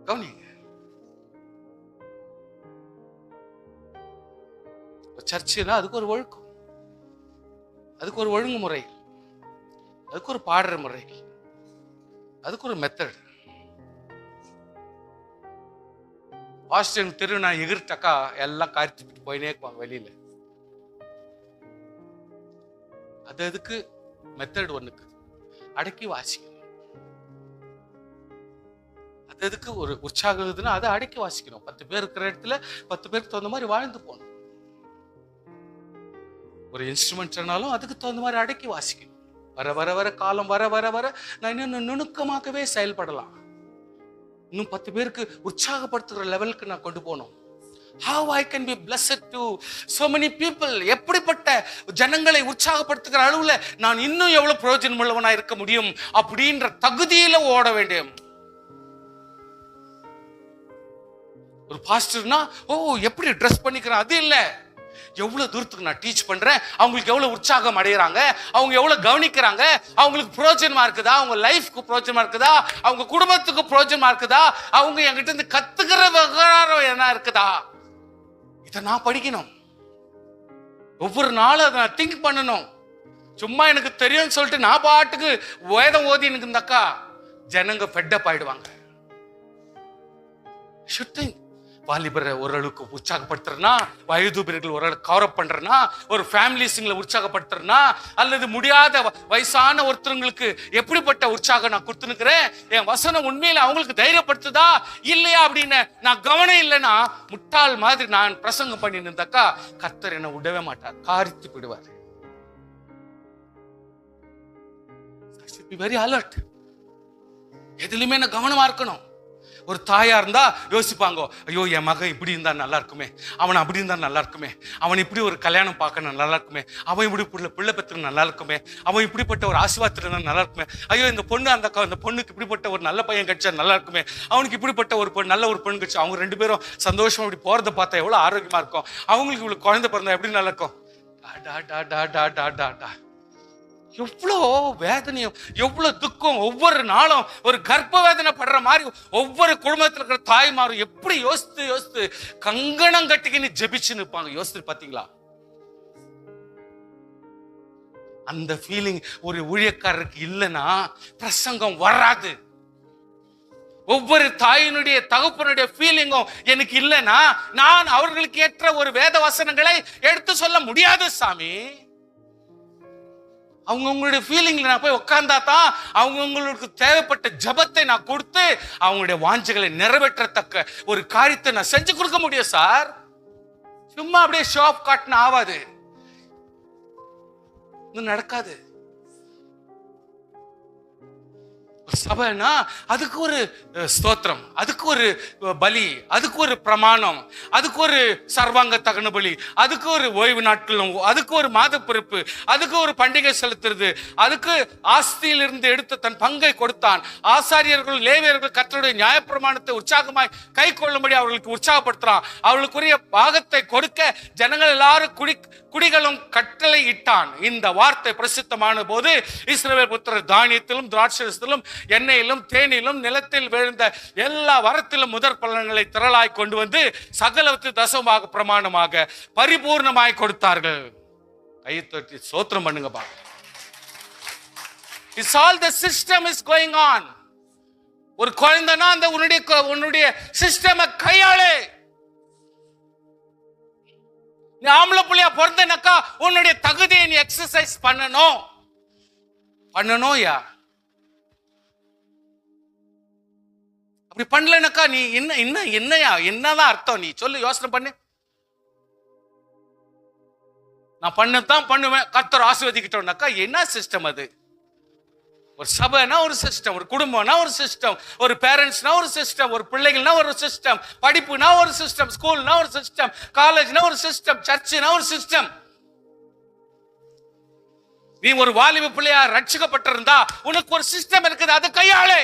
கவனிங்க. சர்ச்சுனா அதுக்கு ஒரு ஒழுக்கம், அதுக்கு ஒரு ஒழுங்குமுறை, அதுக்கு ஒரு பாடுற முறை, அதுக்கு ஒரு மெத்தட். பாஸ்டர் தெரு நான் எகிர்ட்டாக்கா எல்லாம் காய்ச்சிட்டு போயினே இருப்பாங்க வெளியில. அது அதுக்கு மெத்தட் ஒண்ணுக்கு அடக்கி வாசிக்கணும். அது அதுக்கு ஒரு உற்சாகம் அதை அடக்கி வாசிக்கணும். 10 பேர் இருக்கிற இடத்துல 10 பேருக்கு தகுந்த மாதிரி வாழ்ந்து போகணும். ஒரு இன்ஸ்ட்ருமெண்ட் சொன்னாலும் அதுக்கு தகுந்த மாதிரி அடக்கி வாசிக்கணும். வர வர வர காலம் வர வர வர நான் இன்னும் நுணுக்கமாகவே செயல்படலாம். இன்னும் 10 பேருக்கு உற்சாகப்படுத்துகிற லெவலுக்கு நான் கொண்டு போகணும். How I can be blessed to so many people. எப்படிப்பட்ட ஜனங்களை உற்சாகப்படுத்துகிற அளவுல நான் இன்னும் எவ்வளவு பிரயோஜனம் உள்ளவனா இருக்க முடியும் அப்படின்ற தகுதியில ஓட வேண்டும். ஒரு பாஸ்டர்னா எப்படி ட்ரெஸ் பண்ணிக்கிறேன் அது இல்ல, எவ்வளவு தூரத்துக்கு நான் டீச் பண்றேன், அவங்களுக்கு எவ்வளவு உற்சாகம் அடைகிறாங்க, அவங்க எவ்வளவு கவனிக்கிறாங்க, அவங்களுக்கு பிரயோஜனமா இருக்குதா, அவங்க லைஃப்க்கு பிரயோஜனமா இருக்குதா, அவங்க குடும்பத்துக்கு பிரயோஜனமா இருக்குதா, அவங்க என்கிட்ட இருந்து கத்துக்கிற விவகாரம் என்ன இருக்குதா, இதை நான் படிக்கணும். ஒவ்வொரு நாளும் அதை நான் திங்க் பண்ணணும். சும்மா எனக்கு தெரியும்னு சொல்லிட்டு நான் பாட்டுக்கு வேதம் ஓதி எனக்கு இருந்தாக்கா ஜனங்க ஃபெட்டப் ஆயிடுவாங்க. வாலிபரை ஓரளவுக்கு உற்சாகப்படுத்துறனா, வயதுபர்கள் ஓரளவுக்கு கவரப் பண்றனா, ஒரு ஃபேமிலிஸ்ங்களை உற்சாகப்படுத்துறனா, அல்லது முடியாத வயசான ஒருத்தருக்கு எப்படிப்பட்ட உற்சாகம் நான் கொடுத்துனுக்கிறேன், என் வசனம் உண்மையில அவங்களுக்கு தைரியப்படுத்துதா இல்லையா அப்படின்னு நான் கவனம் இல்லைன்னா முட்டாள் மாதிரி நான் பிரசங்கம் பண்ணி இருந்தாக்கா கர்த்தர் என்ன விடவே மாட்டார், காரித்து விடுவார். Very alert. எதுலையுமே நான் கவனமா இருக்கணும். ஒரு தாயா இருந்தா யோசிப்பாங்க, ஐயோ என் மகன் இப்படி இருந்தா நல்லா இருக்குமே, அவன் அப்படி இருந்தா நல்லா இருக்குமே, அவன் இப்படி ஒரு கல்யாணம் பார்க்கணும் நல்லா இருக்குமே, அவன் இப்படி பிள்ளை பெற்றுக்கு நல்லா இருக்குமே, அவன் இப்படிப்பட்ட ஒரு ஆசீர்வாதத்துல நல்லா இருக்குமே, ஐயோ இந்த பொண்ணு அந்த பொண்ணுக்கு இப்படிப்பட்ட ஒரு நல்ல பையன் கிடைச்சா நல்லா இருக்குமே, அவனுக்கு இப்படிப்பட்ட ஒரு நல்ல ஒரு பொண்ணு கிடைச்சா, அவங்க 2 பேரும் சந்தோஷமா இப்படி போறதை பார்த்தா எவ்வளவு ஆரோக்கியமா இருக்கும், அவங்களுக்கு இவ்வளவு குழந்தை பிறந்தா எப்படி நல்லா இருக்கும். எவ்வளோ வேதனையும் எவ்வளவு துக்கம். ஒவ்வொரு நாளும் ஒரு கர்ப்ப வேதனை படுற மாதிரி ஒவ்வொரு குடும்பத்தில் இருக்கிற தாய்மாரும் எப்படி யோசித்து கங்கணம் கட்டிக்கின்னு ஜெபிச்சு நிற்பாங்க. யோசித்து பாத்தீங்களா? அந்த ஃபீலிங் ஒரு ஊழியக்காரருக்கு இல்லைன்னா பிரசங்கம் வராது. ஒவ்வொரு தாயினுடைய தகப்பனுடைய ஃபீலிங்கும் எனக்கு இல்லைன்னா நான் அவர்களுக்கு ஏற்ற ஒரு வேத வசனங்களை எடுத்து சொல்ல முடியாது சாமி. அவங்கவுங்களுடைய ஃபீலிங்ல நான் போய் உட்கார்ந்தா தான் அவங்கவுங்களுக்கு தேவைப்பட்ட ஜபத்தை நான் கொடுத்து அவங்களுடைய வாஞ்சைகளை நிறைவேற்றத்தக்க ஒரு காரியத்தை நான் செஞ்சு கொடுக்க முடியும் சார். சும்மா அப்படியே ஷோ ஆஃப் காட்டின ஆகாது, நடக்காது. சபைனா அதுக்கு ஒரு ஸ்தோத்திரம், அதுக்கு ஒரு பலி, அதுக்கு ஒரு பிரமாணம், அதுக்கு ஒரு சர்வாங்க தகன பலி, அதுக்கு ஒரு ஓய்வு நாட்களும், அதுக்கு ஒரு மாத பிறப்பு, அதுக்கு ஒரு பண்டிகை செலுத்துறது, அதுக்கு ஆஸ்தியிலிருந்து எடுத்து தன் பங்கை கொடுத்தான். ஆசாரியர்கள் லேவியர்கள் கர்த்தருடைய நியாயப்பிரமாணத்தை உற்சாகமாய் கை கொள்ளும்படி அவர்களுக்கு உற்சாகப்படுத்துறான். அவர்களுக்குரிய பாகத்தை கொடுக்க ஜனங்கள் எல்லாரும் குடிகளும் கட்டளை இட்டான். இந்த வார்த்தை பிரசித்தமான போது இஸ்ரவேல் புத்திரர் தானியத்திலும் திராட்சரசத்திலும் எண்ணெயிலும் தேனிலும் நிலத்தில் விழுந்த எல்லா வரத்திலும் முதற் பலன்களை திரளாய் கொண்டு வந்து சகலத்து தசமாக பிரமாணமாக பரிபூர்ணமாய் கொடுத்தார்கள். கையை தட்டி ஸ்தோத்திரம் பண்ணுங்க பா. It's all the system is going on. ஒரு குழந்தைனா அந்த உன்னுடைய சிஸ்டமை கையாளே. நீ ஆம்பளை புள்ளையா பிறந்தனாக்கா உன்னுடைய தகுதியை நீ எக்ஸசைஸ் பண்ணணும். யா அப்படி பண்ணலனாக்கா நீ என்னையா என்னதான் அர்த்தம்? நீ சொல்லு, யோசனை பண்ணு. நான் பண்ணத்தான் பண்ணுவேன், கர்த்தர் ஆசீர்வதிக்கிட்டோம்னாக்கா என்ன சிஸ்டம் அது? ஒரு சபைனா ஒரு சிஸ்டம், ஒரு குடும்பம்னா ஒரு சிஸ்டம், ஒரு பேரண்ட்ஸ்னா ஒரு சிஸ்டம், ஒரு பிள்ளைகள்னா ஒரு சிஸ்டம், படிப்புனா ஒரு சிஸ்டம், ஸ்கூல்னா ஒரு சிஸ்டம், காலேஜ்னா ஒரு சிஸ்டம், சர்ச்சுனா ஒரு சிஸ்டம். நீ ஒரு வாலிப பிள்ளையா ரட்சிக்கப்பட்டிருந்தா உனக்கு ஒரு சிஸ்டம் இருக்குது, அது கையாளே.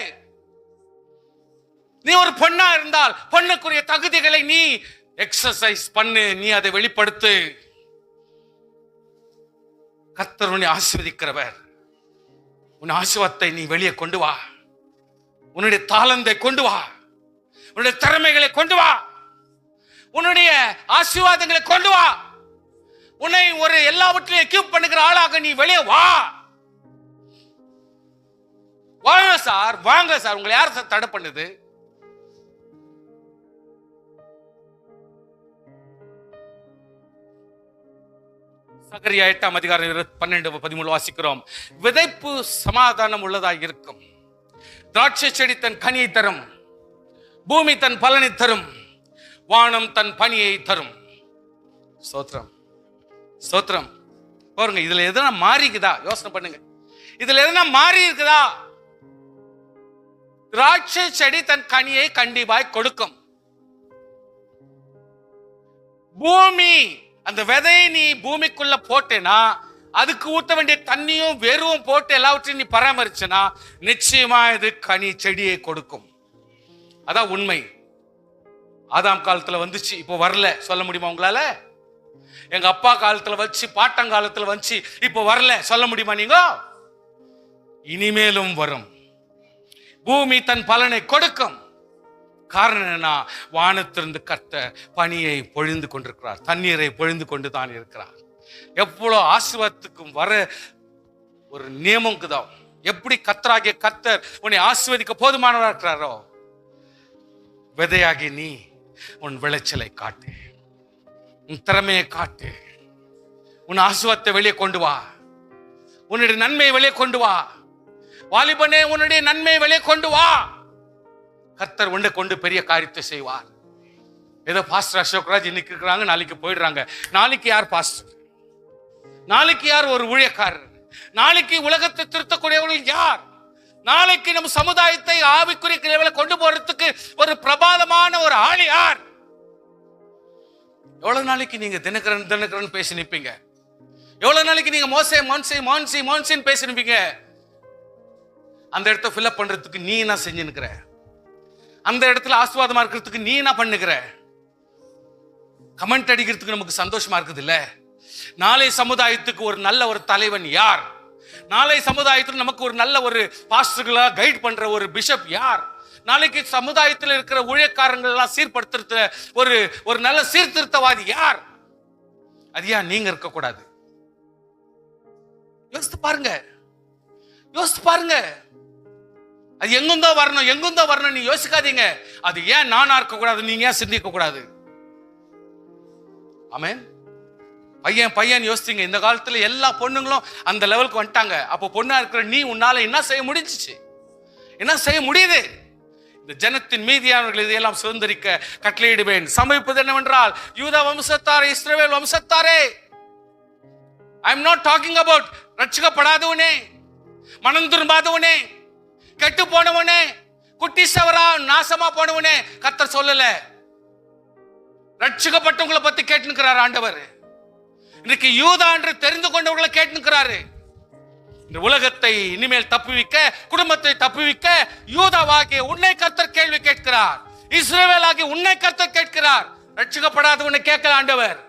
நீ ஒரு பொண்ணா இருந்தால் பொண்ணுக்குரிய தகுதிகளை நீ எக்ஸசைஸ் பண்ணு, நீ அதை வெளிப்படுத்து. கர்த்தர் உன்னை ஆசீர்வதிக்கிறவர். உன் ஆசீர்வாதத்தை நீ வெளியே கொண்டு வா. உன்னுடைய தாளந்தை கொண்டு வா, உன்னுடைய திறமைகளை கொண்டு வா, உன்னுடைய ஆசீர்வாதங்களை கொண்டு வா. உன்னை ஒரு எல்லாவற்றிலும் எக்யூப் பண்ணுகிற ஆளாக நீ வெளியே வா. வாங்க சார், வாங்க சார். உங்களை யார் சார் தடை பண்ணுது? சகரியா 8ஆம் அதிகாரம் 12-13 வாசிக்கிறோம். விதைப்பு சமாதானம் உள்ளதாக இருக்கும், திராட்சை செடி தன் கனியை தரும், பூமி தன் பலனை தரும், வானம் தன் பனியை தரும். ஸ்தோத்திரம், ஸ்தோத்திரம். பாருங்க, இதுல எதனா மாறிக்குதா? யோசனை பண்ணுங்க. இதுல எதனா மாறி இருக்குதா? திராட்சை செடி தன் கனியை கண்டிப்பாய் கொடுக்கும். பூமி, அந்த விதையை நீ பூமிக்குள்ள போட்டேனா, அதுக்கு ஊத்த வேண்டிய தண்ணியும் வெறும் போட்டு எல்லாவற்றையும் நீ பராமரிச்சனா நிச்சயமா இது கனி செடியை கொடுக்கும். அதான் உண்மை. ஆதாம் காலத்துல வந்துச்சு, இப்போ வரல. சொல்ல முடியுமா உங்களால? எங்க அப்பா காலத்துல வச்சு, பாட்டங்காலத்துல வந்துச்சு, இப்போ வரல. சொல்ல முடியுமா நீங்க? இனிமேலும் வரும். பூமி தன் பலனை கொடுக்கும். காரணம் என்ன? வானத்திலிருந்து கர்த்தர் பனியை பொழிந்து கொண்டிருக்கிறார், தண்ணீரை பொழிந்து கொண்டு தான் இருக்கிறார். எவ்வளவு ஆசீர்வாதத்துக்கும் வர ஒரு நியமம்தான். எப்படி கர்த்தராகிய கர்த்தர் உன்னை ஆசீர்வதிக்க போதுமானவராக இருக்கிறாரோ, விதையாகி நீ உன் விளைச்சலை காட்டு, உன் திறமையை காட்டு, உன் ஆசீர்வாதத்தை வெளியே கொண்டு வா, உன்னுடைய நன்மையை வெளியே கொண்டு வா. வாலிபனே, உன்னுடைய நன்மையை வெளியே கொண்டு வா. கர்த்தர் உன்னை கொண்டு பெரிய காரியத்தை செய்வார். ஏதோ பாஸ்டர் அசோக்ராஜ் இன்னைக்கு இருக்கிறாங்க, நாளைக்கு போயிடுறாங்க. நாளைக்கு யார் பாஸ்டர்? நாளைக்கு யார் ஒரு ஊழியக்காரர்? நாளைக்கு உலகத்தை திருத்தக்கூடியவர்கள் யார்? நாளைக்கு நம்ம சமுதாயத்தை ஆவிக்குரிய கிளைகளை கொண்டு போறதுக்கு ஒரு பிரபாலமான ஒரு ஆள் யார்? எவ்வளவு நாளைக்கு நீங்க தினகரன் தினகரன் பேசி நிற்பீங்க? எவ்வளவு நாளைக்கு நீங்க மோசே மோன்சி மோன்சி மோன்சின்னு பேசி நிற்பீங்க? அந்த இடத்த ஃபில்அப் பண்றதுக்கு நீ என்ன செஞ்சு நிக்கிற? அந்த இடத்துல ஆசீர்வாதமா இருக்கிறதுக்கு நீ என்ன பண்ணுகிற? கமெண்ட் அடிக்கிறதுக்கு நமக்கு சந்தோஷமா இருக்குது இல்ல? நாளை சமுதாயத்துக்கு ஒரு நல்ல ஒரு தலைவன் யார்? நாளை சமுதாயத்துக்கு நமக்கு ஒரு நல்ல ஒரு பாஸ்டர்களா கைட் பண்ற ஒரு பிஷப் யார்? நாளைக்கு சமுதாயத்தில் இருக்கிற ஊழியக்காரங்கள் எல்லாம் சீர்படுத்துற ஒரு ஒரு நல்ல சீர்திருத்தவாதி யார்? அது ஏன் நீங்க இருக்க கூடாது? யோசித்து பாருங்க, யோசித்து பாருங்க. அது எங்குந்தோ வரணும், எங்குந்தோ வரணும் நீ யோசிக்காதீங்க. அது ஏன் நானா இருக்க கூடாது, நீங்க ஏன் சிந்திக்க கூடாது? ஆமென். பையன் பையன் யோசித்தீங்க. இந்த காலத்துல எல்லா பொண்ணுங்களும் அந்த லெவலுக்கு வந்துட்டாங்க. அப்போ பொண்ணா இருக்கிற நீ உன்னால என்ன செய்ய முடிஞ்சிச்சு? என்ன செய்ய முடியுது? இந்த ஜனத்தின் மீதியானவர்கள் இதையெல்லாம் சுதந்திரிக்க கட்டளையிடுவேன். சமீபது என்னவென்றால், யூதா வம்சத்தாரே, இஸ்ரவேல் வம்சத்தாரே, I am not talking about ரட்சிக்கப்படாதவனே, மனம் திரும்பாதவனே, கெட்டு போனவனே, குட்டிசவரா நாசமா போனவனே கர்த்தர் சொல்லல. ரட்சிக்கப்பட்டவங்களை பத்தி கேட்டுக்கிறார் ஆண்டவர். இன்னைக்கு யூதா என்று தெரிந்து கொண்டவர்களை கேட்டுக்கிறாரு. இந்த உலகத்தை இனிமேல் தப்புவிக்க, குடும்பத்தை தப்புவிக்க யூதாவாகிய உன்னை கர்த்தர் கேள்வி கேட்கிறார். இஸ்ரவேலாகிய உன்னை கர்த்தர் கேட்கிறார். ரட்சிக்கப்படாதவனை கேட்கல ஆண்டவர்.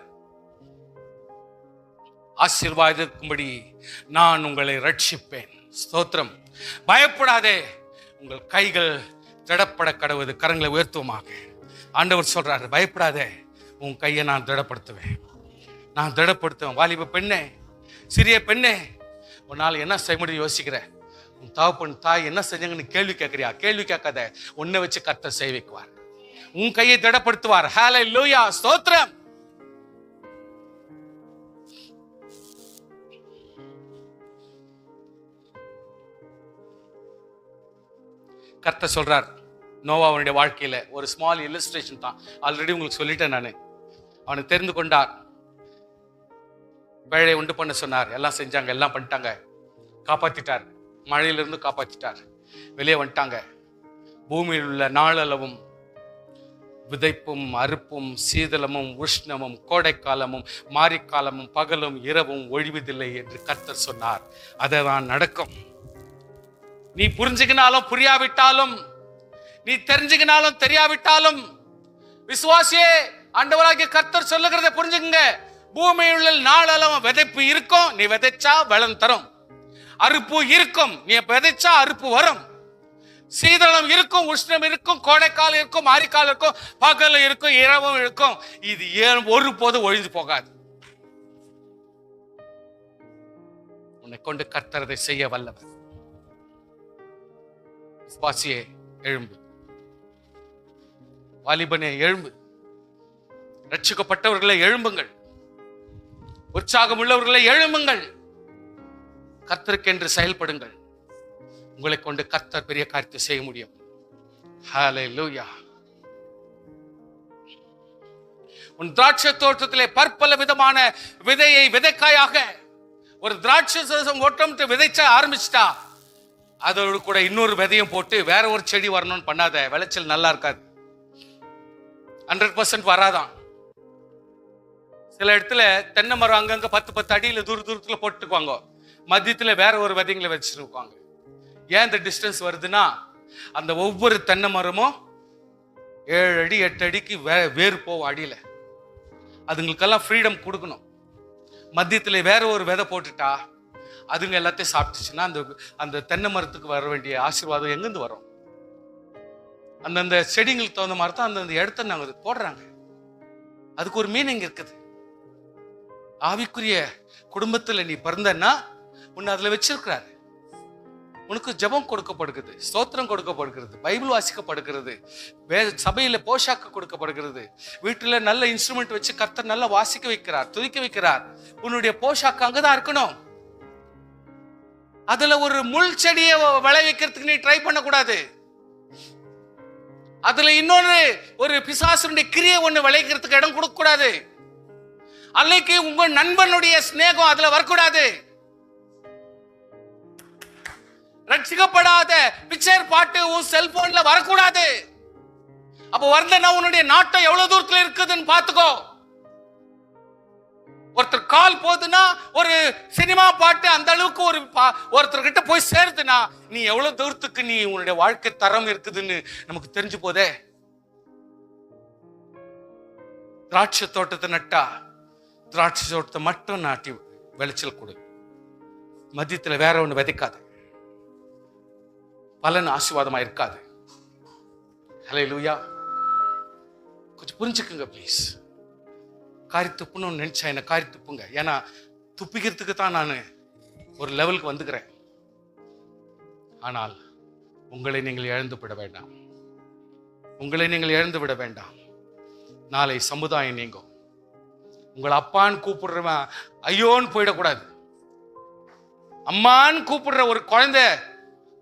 ஆசீர்வாதிக்கும்படி நான் உங்களை ரட்சிப்பேன். ஸ்தோத்திரம். பயப்படாதே, உங்கள் கைகள் திடப்பட கடவுது. கரங்களை உயர்த்துவமாக. ஆண்டவர் சொல்றாரு, பயப்படாதே, உன் கையை நான் திடப்படுத்துவேன், நான் திடப்படுத்துவேன். வாலிப பெண்ணே, சிறிய பெண்ணே, உன்னால் என்ன செய்ய முடியும் யோசிக்கிற? உன் தகப்பன் தாய் என்ன செஞ்சாங்கன்னு கேள்வி கேட்கறியா? கேள்வி கேட்காத, உன்னை வச்சு கர்த்தர் செய்விக்குவார், உன் கையை திடப்படுத்துவார். ஹல்லேலூயா, ஸ்தோத்திரம். கர்த்தர் சொல்றார் நோவாவுடைய வாழ்க்கையில ஒரு ஸ்மால் இல்லஸ்ட்ரேஷன் தான், ஆல்ரெடி உங்களுக்கு சொல்லிட்டேன் நான். அவனை தெரிந்து கொண்டார், பேழையை உண்டு பண்ண சொன்னார், எல்லாம் செஞ்சாங்க, எல்லாம் பண்ணிட்டாங்க, காப்பாத்திட்டார், மழையிலிருந்து காப்பாத்திட்டார், வெளியே வந்துட்டாங்க. பூமியில் உள்ள நாளளவும் விதைப்பும் அறுப்பும் சீதளமும் உஷ்ணமும் கோடைக்காலமும் மாரிக்காலமும் பகலும் இரவும் ஒழிவதில்லை என்று கர்த்தர் சொன்னார். அதுதான் நடக்கும். நீ புரிஞ்சுக்கினாலும் புரியாவிட்டாலும், நீ தெரிஞ்சுக்கினாலும் தெரியாவிட்டாலும், விசுவாசியே, ஆண்டவராகிய கர்த்தர் சொல்லுகிறதை புரிஞ்சுக்குங்க. பூமியில் நாளளவும் விதைப்பு இருக்கும். நீ விதைச்சா பலன் தரும். அறுப்பு இருக்கும். நீ விதைச்சா அறுப்பு வரும். சீதளம் இருக்கும், உஷ்ணம் இருக்கும், கோடைக்காலம் இருக்கும், மாரிக்காலம் இருக்கும், பகல் இருக்கும், இரவும் இருக்கும். இது ஒரு போது ஒழிந்து போகாது. உன்னை கொண்டு கர்த்தரதை செய்ய வல்லவர். விசுவாசியே எழும்பு, வாலிபனே எழும்பு, ரட்சிக்கப்பட்டவர்களை எழும்புங்கள், உற்சாகம் உள்ளவர்களை எழும்புங்கள், கர்த்தருக்கென்று செயல்படுங்கள். உங்களை கொண்டு கர்த்தர் பெரிய காரியத்தை செய்ய முடியும். ஹல்லேலூயா. உன் திராட்சை தோட்டத்திலே பற்பல விதமான விதையை விதைக்காயாக ஒரு திராட்சை ஓட்டம் விதைச்ச ஆரம்பிச்சிட்டா அதோடு கூட இன்னொரு விதையும் போட்டு வேற ஒரு செடி வரணும்னு பண்ணாத. விளைச்சல் நல்லா இருக்காது, 100% வராதான். சில இடத்துல தென்னை மரம் அங்கங்க 10 அடியில தூரத்துல போட்டுக்குவாங்க, மத்தியத்துல வேற ஒரு விதைங்களை வச்சிருப்பாங்க. ஏன் இந்த டிஸ்டன்ஸ் வருதுன்னா, அந்த ஒவ்வொரு தென்னை மரமும் 7 அடி 8 அடிக்கு வேறு போகும் அடியில. அதுங்களுக்கெல்லாம் ஃப்ரீடம் கொடுக்கணும். மத்தியத்துல வேற ஒரு விதை போட்டுட்டா அதுங்க எல்லாத்தையும் சாப்பிட்டுச்சுன்னா அந்த தென்னை மரத்துக்கு வர வேண்டிய ஆசீர்வாதம் எங்கிருந்து வரும்? அந்தந்த செடிங்களுக்கு தகுந்த மாதிரி தான் அந்தந்த இடத்த நாங்க போடுறாங்க. அதுக்கு ஒரு மீனிங் இருக்குது. ஆவிக்குரிய குடும்பத்துல நீ பிறந்தன்னா உன்னை அதுல வச்சிருக்கிறாரு. உனக்கு ஜெபம் கொடுக்கப்படுகிறது, ஸ்தோத்திரம் கொடுக்கப்படுகிறது, பைபிள் வாசிக்கப்படுகிறது, சபையில போஷாக்கு கொடுக்கப்படுகிறது, வீட்டுல நல்ல இன்ஸ்ட்ருமெண்ட் வச்சு கர்த்தர் நல்லா வாசிக்க வைக்கிறார், துதிக்க வைக்கிறார். உன்னுடைய போஷாக்கு அங்கதான் இருக்கணும். அதுல ஒரு முள் செடியை விளைவிக்கிறதுக்கு நீ ட்ரை பண்ணக்கூடாது. அதுல இன்னொரு ஒரு பிசாசுடைய கிரியை ஒண்ணு விளைவிக்கிறதுக்கு இடம் கொடுக்க கூடாது. அன்னைக்கு உங்க நண்பனுடைய ஸ்நேகம் அதுல வரக்கூடாது. ரட்சிக்கப்படாத பிக்சர் பாட்டு உன் செல்போன்ல வரக்கூடாது. அப்ப வரலன்னா உன்னுடைய நாட்டம் எவ்வளவு தூரத்துல இருக்குதுன்னு பாத்துக்கோ. ஒருத்தர் கால் போதுன்னா ஒரு சினிமா பாட்டு அந்த அளவுக்கு ஒருத்தர் கிட்ட போய் சேருதுன்னா நீ எவ்வளவு தூரத்துக்கு நீ உன்னுடைய வாழ்க்கை தரம் இருக்குதுன்னு நமக்கு தெரிஞ்சு போதே. திராட்சை தோட்டத்தை நட்டா திராட்சை தோட்டத்தை மட்டும் நாட்டி விளைச்சல் கொடு, மத்தியத்துல வேற ஒண்ணு விதைக்காது, பலன் ஆசீர்வாதமா இருக்காது. ஹல்லேலூயா. கொஞ்சம் புரிஞ்சுக்குங்க ப்ளீஸ். காரி துப்புன்னு நினைச்சா என்ன காரி துப்புங்க. ஏன்னா துப்பிக்கிறதுக்கு தான் நான் ஒரு லெவலுக்கு வந்துக்கிறேன். ஆனால் உங்களை நீங்கள் இழந்து விட வேண்டாம், உங்களை நீங்கள் இழந்து விட வேண்டாம். நாளை சமுதாயம் நீங்கும். உங்களை அப்பான்னு கூப்பிடுறவன் ஐயோன்னு போயிடக்கூடாது. அம்மான்னு கூப்பிடுற ஒரு குழந்தை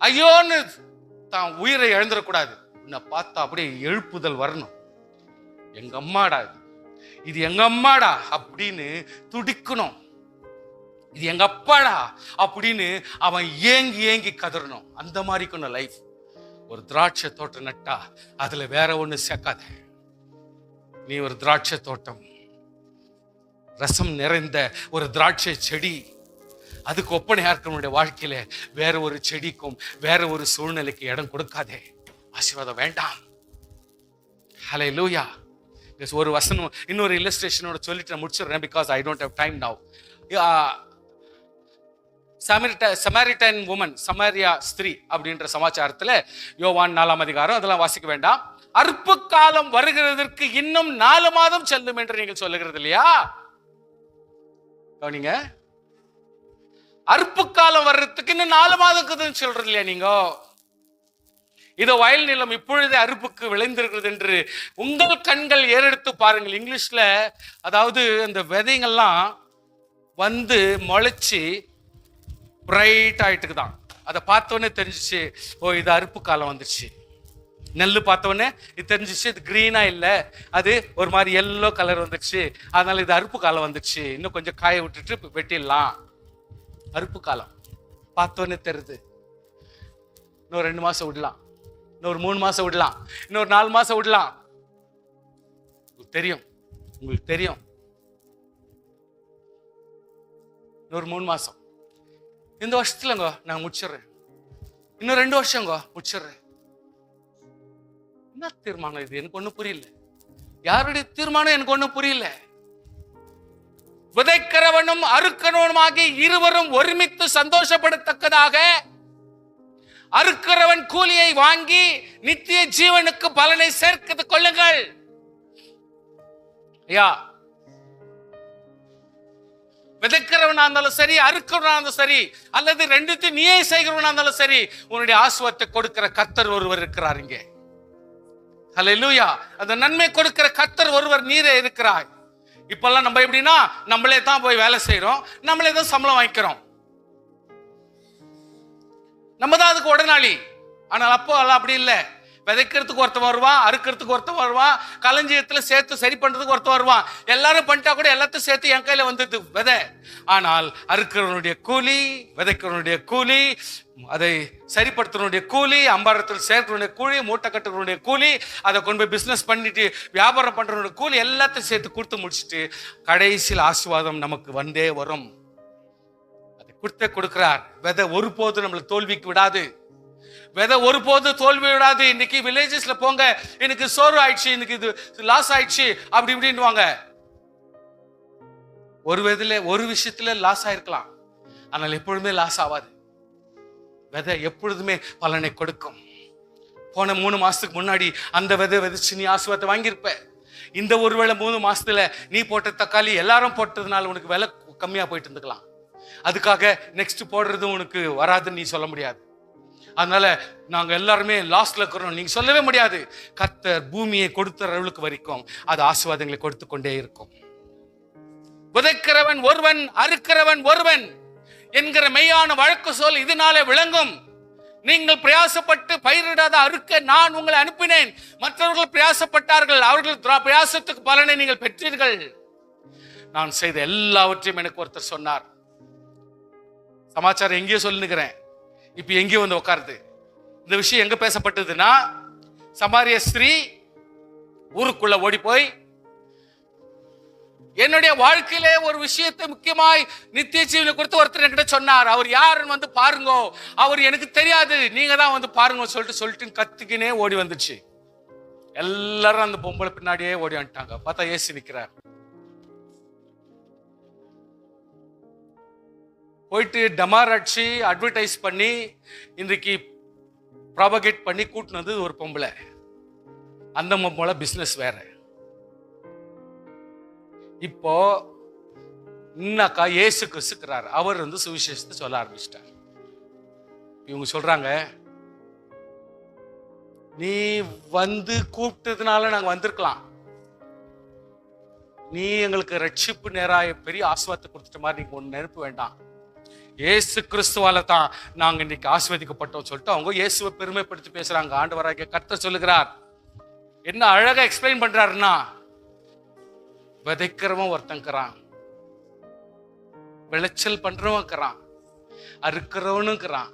ஐயோன்னு தான் உயிரை இழந்துடக்கூடாது. உன்னை பார்த்தா அப்படியே எழுப்புதல் வரணும். எங்க அம்மாடா, இது எங்க அம்மாடா அப்படின்னு துடிக்கணும். இது எங்க அப்பாடா அப்படின்னு அவன் ஏங்கி ஏங்கி கதறணும். அந்த மாதிரி லைஃப். ஒரு திராட்சை தோட்டம் நட்டா அதுல வேற ஒண்ணு சேர்க்காத. நீ ஒரு திராட்சை தோட்டம், ரசம் நிறைந்த ஒரு திராட்சை செடி. அதுக்கு ஒப்பனையா இருக்கிறவனுடைய வாழ்க்கையில வேற ஒரு செடிக்கும் வேற ஒரு சூழ்நிலைக்கு இடம் கொடுக்காதே. ஆசீர்வாதம் வேண்டாம். ஹல்லேலூயா. ஒரு வசனம் இன்னொரு இல்லஸ்ட்ரேஷனோட சொல்லிட்டு நான் முடிச்சிடுறேன், because I don't have time now. Samaritan woman, Samaria ஸ்திரீ அப்படின்ற சமாச்சாரத்துல யோவான் 4ஆம் அதிகாரம், அதெல்லாம் வாசிக்க வேண்டாம். அறுப்பு காலம் வருகிறதற்கு இன்னும் 4 மாதம் செல்லும் என்று நீங்கள் சொல்லுகிறது இல்லையா? கவனிங்க, அறுப்பு காலம் வர்றதுக்கு இன்னும் 4 மாதம் சொல்றது இல்லையா? நீங்க இதோ வயல் நிலம் இப்பொழுதே அறுப்புக்கு விளைந்திருக்கிறது என்று உங்கள் கண்கள் ஏறெடுத்து பாருங்கள். இங்கிலீஷ்ல அதாவது அந்த விதைங்கள்லாம் வந்து முளைச்சி பிரைட் ஆயிட்டுக்கு தான். அதை பார்த்தோன்னே தெரிஞ்சிச்சு, ஓ இது அறுப்பு காலம் வந்துச்சு. நெல் பார்த்தோன்னே இது தெரிஞ்சிச்சு, இது கிரீனா இல்லை, அது ஒரு மாதிரி எல்லோ கலர் வந்துச்சு, அதனால இது அறுப்பு காலம் வந்துச்சு, இன்னும் கொஞ்சம் காய விட்டுட்டு வெட்டிடலாம். அறுப்பு காலம் பார்த்தோன்னே தெரியுது. இன்னொரு 2 மாசம் விடலாம், இன்னொரு 3 மாசம் விடலாம், இன்னொரு 4 மாசம் விடலாம். உங்களுக்கு தெரியும் இன்னொரு 3 மாசம், இந்த வருஷத்துலங்க நான் முடிச்சிடுறேன், இன்னும் 2 வருஷங்க முடிச்சிடுறேன். என்ன தீர்மானம் இது? எனக்கு ஒன்றும் புரியல. யாருடைய தீர்மானம் எனக்கு ஒன்றும் புரியல. விதைக்கிறவனும் அறுக்கிறவனுமாகி இருவரும் ஒருமித்து சந்தோஷப்படத்தக்கதாக அறுக்கிறவன் கூலியை வாங்கி நித்திய ஜீவனுக்கு பலனை சேர்த்து கொள்ளுங்கள். ஐயா, விதைக்கிறவனா இருந்தாலும் சரி, அறுக்கிறவனா இருந்தாலும் சரி, அல்லது ரெண்டுத்தையும் நீயே செய்கிறவனா இருந்தாலும் சரி, உன்னுடைய ஆசீர்வாதத்தை கொடுக்கிற கர்த்தர் ஒருவர் இருக்கிறார் இங்கே. ஹல்லேலூயா. அந்த நன்மை கொடுக்கிற கர்த்தர் ஒருவர் நீரே இருக்கிறாய். இப்பெல்லாம் நம்ம எப்படின்னா, நம்மளே தான் போய் வேலை செய்யறோம், நம்மளே தான் சம்பளம் வாங்கிக்கிறோம், நம்ம தான் அதுக்கு உடனாளி. ஆனால் அப்போ எல்லாம் அப்படி இல்லை. விதைக்கிறதுக்கு ஒருத்தன் வருவான், அறுக்கிறதுக்கு ஒருத்தன் வருவான், களஞ்சியத்துல சேர்த்து சரி பண்றதுக்கு ஒருத்தன் வருவான். எல்லாரும் பண்ணிட்டா கூட எல்லாத்தையும் சேர்த்து என் கையில வந்தது விதை. ஆனால் அறுக்கிறவனுடைய கூலி, விதைக்கிறவனுடைய கூலி, அதை சரிப்படுத்துறனுடைய கூலி, அம்பாரத்தில் சேர்க்கிறவனுடைய கூலி, மூட்டை கட்டுறவனுடைய கூலி, அதை கொண்டு போய் பிசினஸ் பண்ணிட்டு வியாபாரம் பண்றவனுடைய கூலி எல்லாத்தையும் சேர்த்து கொடுத்து முடிச்சுட்டு கடைசியில் ஆசீர்வாதம் நமக்கு வந்தே வரும். அதை கொடுக்கிறார். விதை ஒருபோது நம்மளை தோல்விக்கு விடாது. விதை ஒருபோது தோல்வி விடாது. இன்னைக்கு வில்லேஜஸ்ல போங்க, எனக்கு சோர்வு ஆயிடுச்சு, எனக்கு இது லாஸ் ஆயிடுச்சு அப்படி இப்படின்னுவாங்க. ஒரு விஷயத்துல லாஸ் ஆயிருக்கலாம், ஆனால் எப்பொழுதுமே லாஸ் ஆகாது. விதை எப்பொழுதுமே பலனை கொடுக்கும். போன 3 மாசத்துக்கு முன்னாடி அந்த விதை விதைச்சு நீ ஆசீர்வாதத்தை வாங்கியிருப்ப. இந்த ஒருவேளை 3 மாசத்துல நீ போட்ட தக்காளி எல்லாரும் போட்டதுனால உனக்கு விலை கம்மியா போயிட்டு இருந்துக்கலாம். அதுக்காக நெக்ஸ்ட் போடுறது உனக்கு வராதுன்னு நீ சொல்ல முடியாது. அதனால நாங்க எல்லாருமே லாஸ்ட்ல இருக்கிறோம் நீங்க சொல்லவே முடியாது. கர்த்தர் பூமியை கொடுத்த அளவுக்கு வரைக்கும் அது ஆசீர்வாதங்களை கொடுத்து கொண்டே இருக்கும். விதைக்கிறவன் ஒருவன், அறுக்கிறவன் ஒருவன் என்கிற மெய்யான வழக்கு சொல் இதனாலே விளங்கும். நீங்கள் பிரயாசப்பட்டு பயிரிடாத அறுக்க நான் உங்களை அனுப்பினேன். மற்றவர்கள் பிரயாசப்பட்டார்கள், அவர்கள் பிரயாசத்துக்கு பலனை நீங்கள் பெற்றீர்கள். நான் செய்த எல்லாவற்றையும் எனக்கு ஒருத்தர் சொன்னார். சமாச்சாரம் எங்கேயோ சொல்லுகிறேன், இப்ப எங்கேயோ வந்து உட்காருது. இந்த விஷயம் எங்க பேசப்பட்டதுன்னா, சமாரிய ஸ்திரீ ஊருக்குள்ள ஓடி போய் என்னுடைய வாழ்க்கையிலே ஒரு விஷயத்தை முக்கியமாய் நித்திய ஜீவனை குறித்து ஒருத்தர் என்கிட்ட சொன்னார். அவர் யாருன்னு வந்து பாருங்க, அவர் எனக்கு தெரியாது, நீங்க தான் வந்து பாருங்க சொல்லிட்டு கத்திக்கினே ஓடி வந்துச்சு. எல்லாரும் அந்த பொம்பளை பின்னாடியே ஓடி வந்துட்டாங்க. பார்த்தா ஏசு நிக்கிறார். போயிட்டு டமார் அடிச்சு அட்வர்டைஸ் பண்ணி இன்றைக்கு ப்ராபகேட் பண்ணி கூட்டினது ஒரு பொம்பளை. அந்த பொம்பளை பிசினஸ் வேற. இப்போ இன்னக்கா இயேசு கிறிஸ்துக்கிறார், அவர் வந்து சுவிசேஷத்தை சொல்ல ஆரம்பிச்சிட்டார். இவங்க சொல்றாங்க, நீ வந்து கூப்பிட்டதுனால நாங்க வந்திருக்கலாம், நீ எங்களுக்கு ரட்சிப்பு நேராய பெரிய ஆசீர்வாதத்தை கொடுத்துட்ட மாதிரி நீங்க ஒண்ணு நினைப்பு வேண்டாம். இயேசு கிறிஸ்துவால தான் நாங்க இன்னைக்கு ஆசீர்வதிக்கப்பட்டோம் சொல்லிட்டு அவங்க இயேசுவை பெருமைப்படுத்தி பேசுறாங்க. ஆண்டவராகிய கர்த்தர் சொல்லுகிறார். என்ன அழகா எக்ஸ்பிளைன் பண்றாருன்னா, விதைக்கிறவன் ஒருத்தங்கிறான், விளைச்சல் பண்றவன் இருக்கிறான், அறுக்கிறவனும் இருக்கிறான்,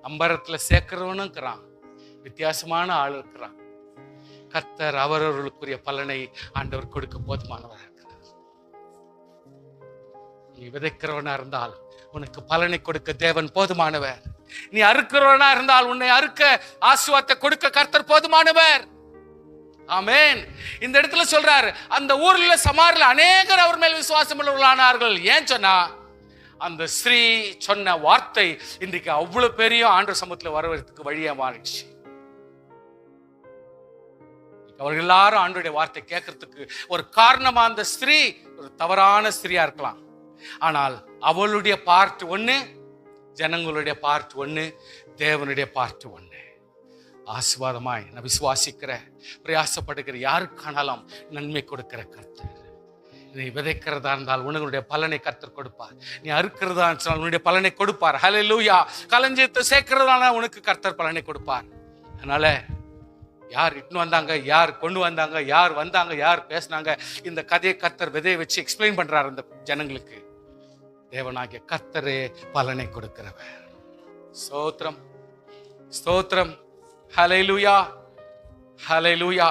அம்பரத்துல சேர்க்கிறவனும் இருக்கிறான், வித்தியாசமான ஆள் இருக்கிறான். கர்த்தர் அவரவர்களுக்குரிய பலனை ஆண்டவர் கொடுக்க போதுமானவராக இருக்கிறார். நீ விதைக்கிறவனா இருந்தால் உனக்கு பலனை கொடுக்க தேவன் போதுமானவர். நீ அறுக்கிறவனா இருந்தால் உன்னை அறுக்க ஆசீர்வாதத்தை கொடுக்க கர்த்தர் போதுமானவர். ஆமென். இந்த இடத்துல சொல்றாரு, அந்த ஊர்ல சமாரில அநேகர் அவர் மேல் விசுவாசம் உள்ளவர்களானார்கள். ஏன் சொன்னா, அந்த ஸ்ரீ சொன்ன வார்த்தை இன்றைக்கு அவ்வளவு பெரிய ஆண்டவர் சமூகத்துல வரவதற்கு வழியா மாறிடுச்சு. அவர்கள் எல்லாரும் ஆண்டவருடைய வார்த்தை கேட்கறதுக்கு ஒரு காரணமா அந்த ஸ்திரீ ஒரு தவறான ஸ்திரியா இருக்கலாம். ஆனால் அவளுடைய பார்ட் ஒண்ணு, ஜனங்களுடைய பார்ட் ஒண்ணு, தேவனுடைய பார்ட் ஒண்ணு. ஆசீர்வாதமாய் நான் விசுவாசிக்கிற பிரயாசப்படுகிற யாருக்கானாலும் நன்மை கொடுக்கிற கர்த்தர். நீ விதைக்கிறதா இருந்தால் உன்னுடைய பலனை கர்த்தர் கொடுப்பார். நீ அறுக்கிறதா இருந்தால் உன்னுடைய பலனை கொடுப்பார். ஹல்லேலூயா. களஞ்சியத்தை சேர்க்கிறதால உனக்கு கர்த்தர் பலனை கொடுப்பார். அதனால யார் இட்டுன்னு வந்தாங்க, யார் கொண்டு வந்தாங்க, யார் வந்தாங்க, யார் பேசினாங்க, இந்த கதையை கர்த்தர் விதையை வச்சு எக்ஸ்பிளைன் பண்றார் அந்த ஜனங்களுக்கு. தேவனாகிய கர்த்தரே பலனை கொடுக்கிறவர். ஸ்தோத்திரம், ஸ்தோத்திரம். ஹல்லேலூயா, ஹல்லேலூயா.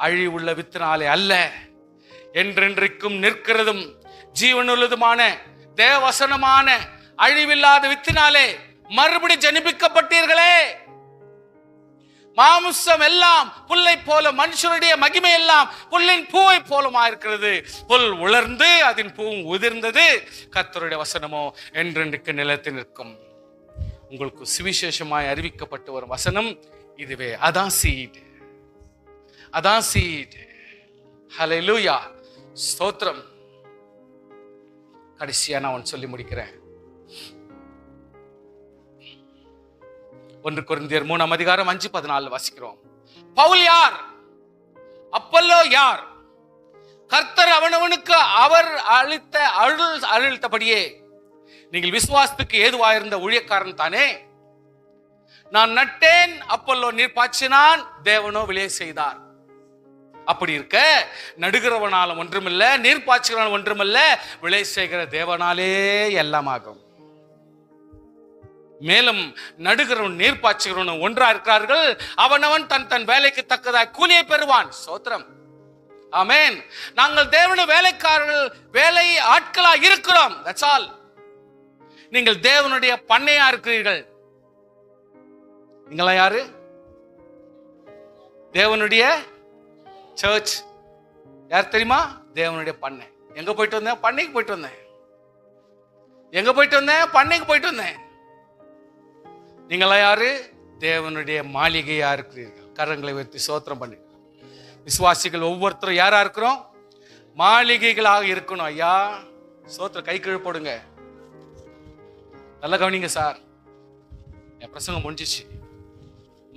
அழிவுள்ள வித்தினாலே அல்ல, என்றென்றைக்கும் நிற்கிறதும் ஜீவனுள்ளதுமான தேவவசனமான அழிவில்லாத வித்தினாலே மறுபடி ஜனிப்பிக்கப்பட்டீர்களே. மாம்சம் எல்லாம் புல்லை போல, மனுஷருடைய மகிமை எல்லாம் புல்லின் பூவை போலமா இருக்கிறது. புல் உலர்ந்து அதன் பூவும் உதிர்ந்தது, கர்த்தருடைய வசனமோ என்றென்றைக்கு நிலைத்து நிற்கும். உங்களுக்கு சுவிசேஷமாய் அறிவிக்கப்பட்ட ஒரு வசனம் இதுவே. அதான் சீட், அதான் சீட். ஹல்லேலூயா, ஸ்தோத்திரம். கடைசியா நான் சொல்லி முடிக்கிறேன். 1 கொரிந்தியர் 3:5-14 வாசிக்கிறோம். பவுல் யார்? அப்பல்லோ யார்? கர்த்தர் அவனவனுக்கு அவர் அளித்தபடியே நீங்கள் விசுவாசத்துக்கு ஏதுவாயிருந்த ஊழியக்காரன் தானே. நான் நட்டேன், அப்பல்லோ நீர் பாய்ச்சினான், தேவனோ விளைய செய்தார். அப்படி இருக்க நடுகிறவனாலும் ஒன்றுமில்ல, நீர் பாய்ச்சுகிறவன் ஒன்றுமில்ல, விளை செய்கிற தேவனாலே எல்லாம் ஆகும். மேலும் நடுகிறவன் நீர் பாய்ச்சுகிறவன் ஒன்றா இருக்கிறார்கள், அவனவன் தன் தன் வேலைக்கு தக்கதாய் கூலியை பெறுவான். ஸ்தோத்திரம், ஆமென். நாங்கள் தேவனுடைய வேலைக்காரர்கள், வேலை ஆட்களா இருக்கிறோம். That's all. நீங்கள் தேவனுடைய பண்ணையா இருக்கிறீர்கள். நீங்களா யாரு? தேவனுடைய சர்ச். யார் தெரியுமா? தேவனுடைய பண்ணை. எங்க போயிட்டு வந்தேன்? பண்ணைக்கு போயிட்டு வந்தேன். எங்க போயிட்டு வந்தேன்? பண்ணைக்கு போயிட்டு வந்தேன். நீங்களா யாரு? தேவனுடைய மாளிகையா இருக்கிறீர்கள். கரங்களை வைத்து சோத்திரம் பண்ணி. விசுவாசிகள் ஒவ்வொருத்தரும் யாரா இருக்கிறோம்? மாளிகைகளாக இருக்கணும். ஐயா சோத்திரம், கை கீழ் போடுங்க. நல்லா கவனிங்க சார். என் பிரசங்கம் முடிஞ்சிச்சு.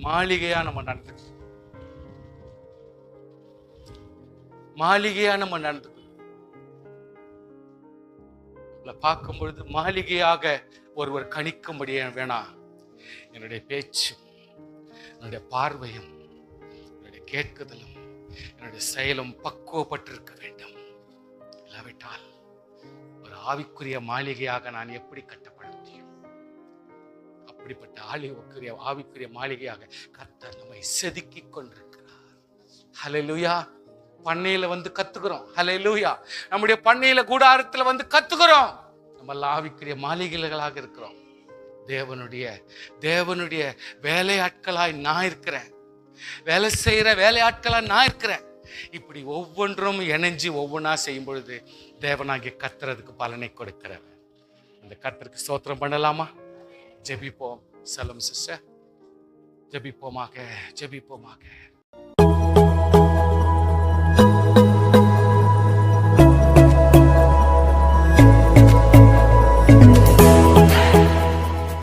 மாளிகையா நம்ம நடந்து, மாளிகையா நம்ம நடந்து பார்க்கும் பொழுது மாளிகையாக ஒருவர் கணிக்கும்படியே வேணாம். என்னுடைய பேச்சும், என்னுடைய பார்வையும், என்னுடைய கேட்குதலும், என்னுடைய செயலும் பக்குவப்பட்டிருக்க வேண்டும். இல்லாவிட்டால் ஒரு ஆவிக்குரிய மாளிகையாக நான் எப்படி கட்டப்பட முடியும்? அப்படிப்பட்ட ஆவிக்குரிய மாளிகையாக கர்த்தர் நம்மை செதுக்கிக் கொண்டிருக்கிறார். ஹல்லேலூயா. பண்ணையில வந்து கத்துக்கிறோம். ஹல்லேலூயா. நம்முடைய பண்ணையில கூடாரத்துல வந்து கத்துக்கிறோம். நம்ம ஆவிக்குரிய மாளிகைகளாக இருக்கிறோம். தேவனுடைய வேலையாட்களாய் நான் இருக்கிறேன். வேலை செய்யற வேலையாட்களாய் நான் இருக்கிறேன். இப்படி ஒவ்வொன்றும் இணைஞ்சு ஒவ்வொன்றா செய்யும் பொழுது தேவனாகிய கர்த்தருக்கு பலனை கொடுக்கிறவர். அந்த கர்த்தருக்கு ஸ்தோத்திரம் பண்ணலாமா? ஜெபிப்போம். சலம் சிஸ்டர், ஜெபிப்போமாக.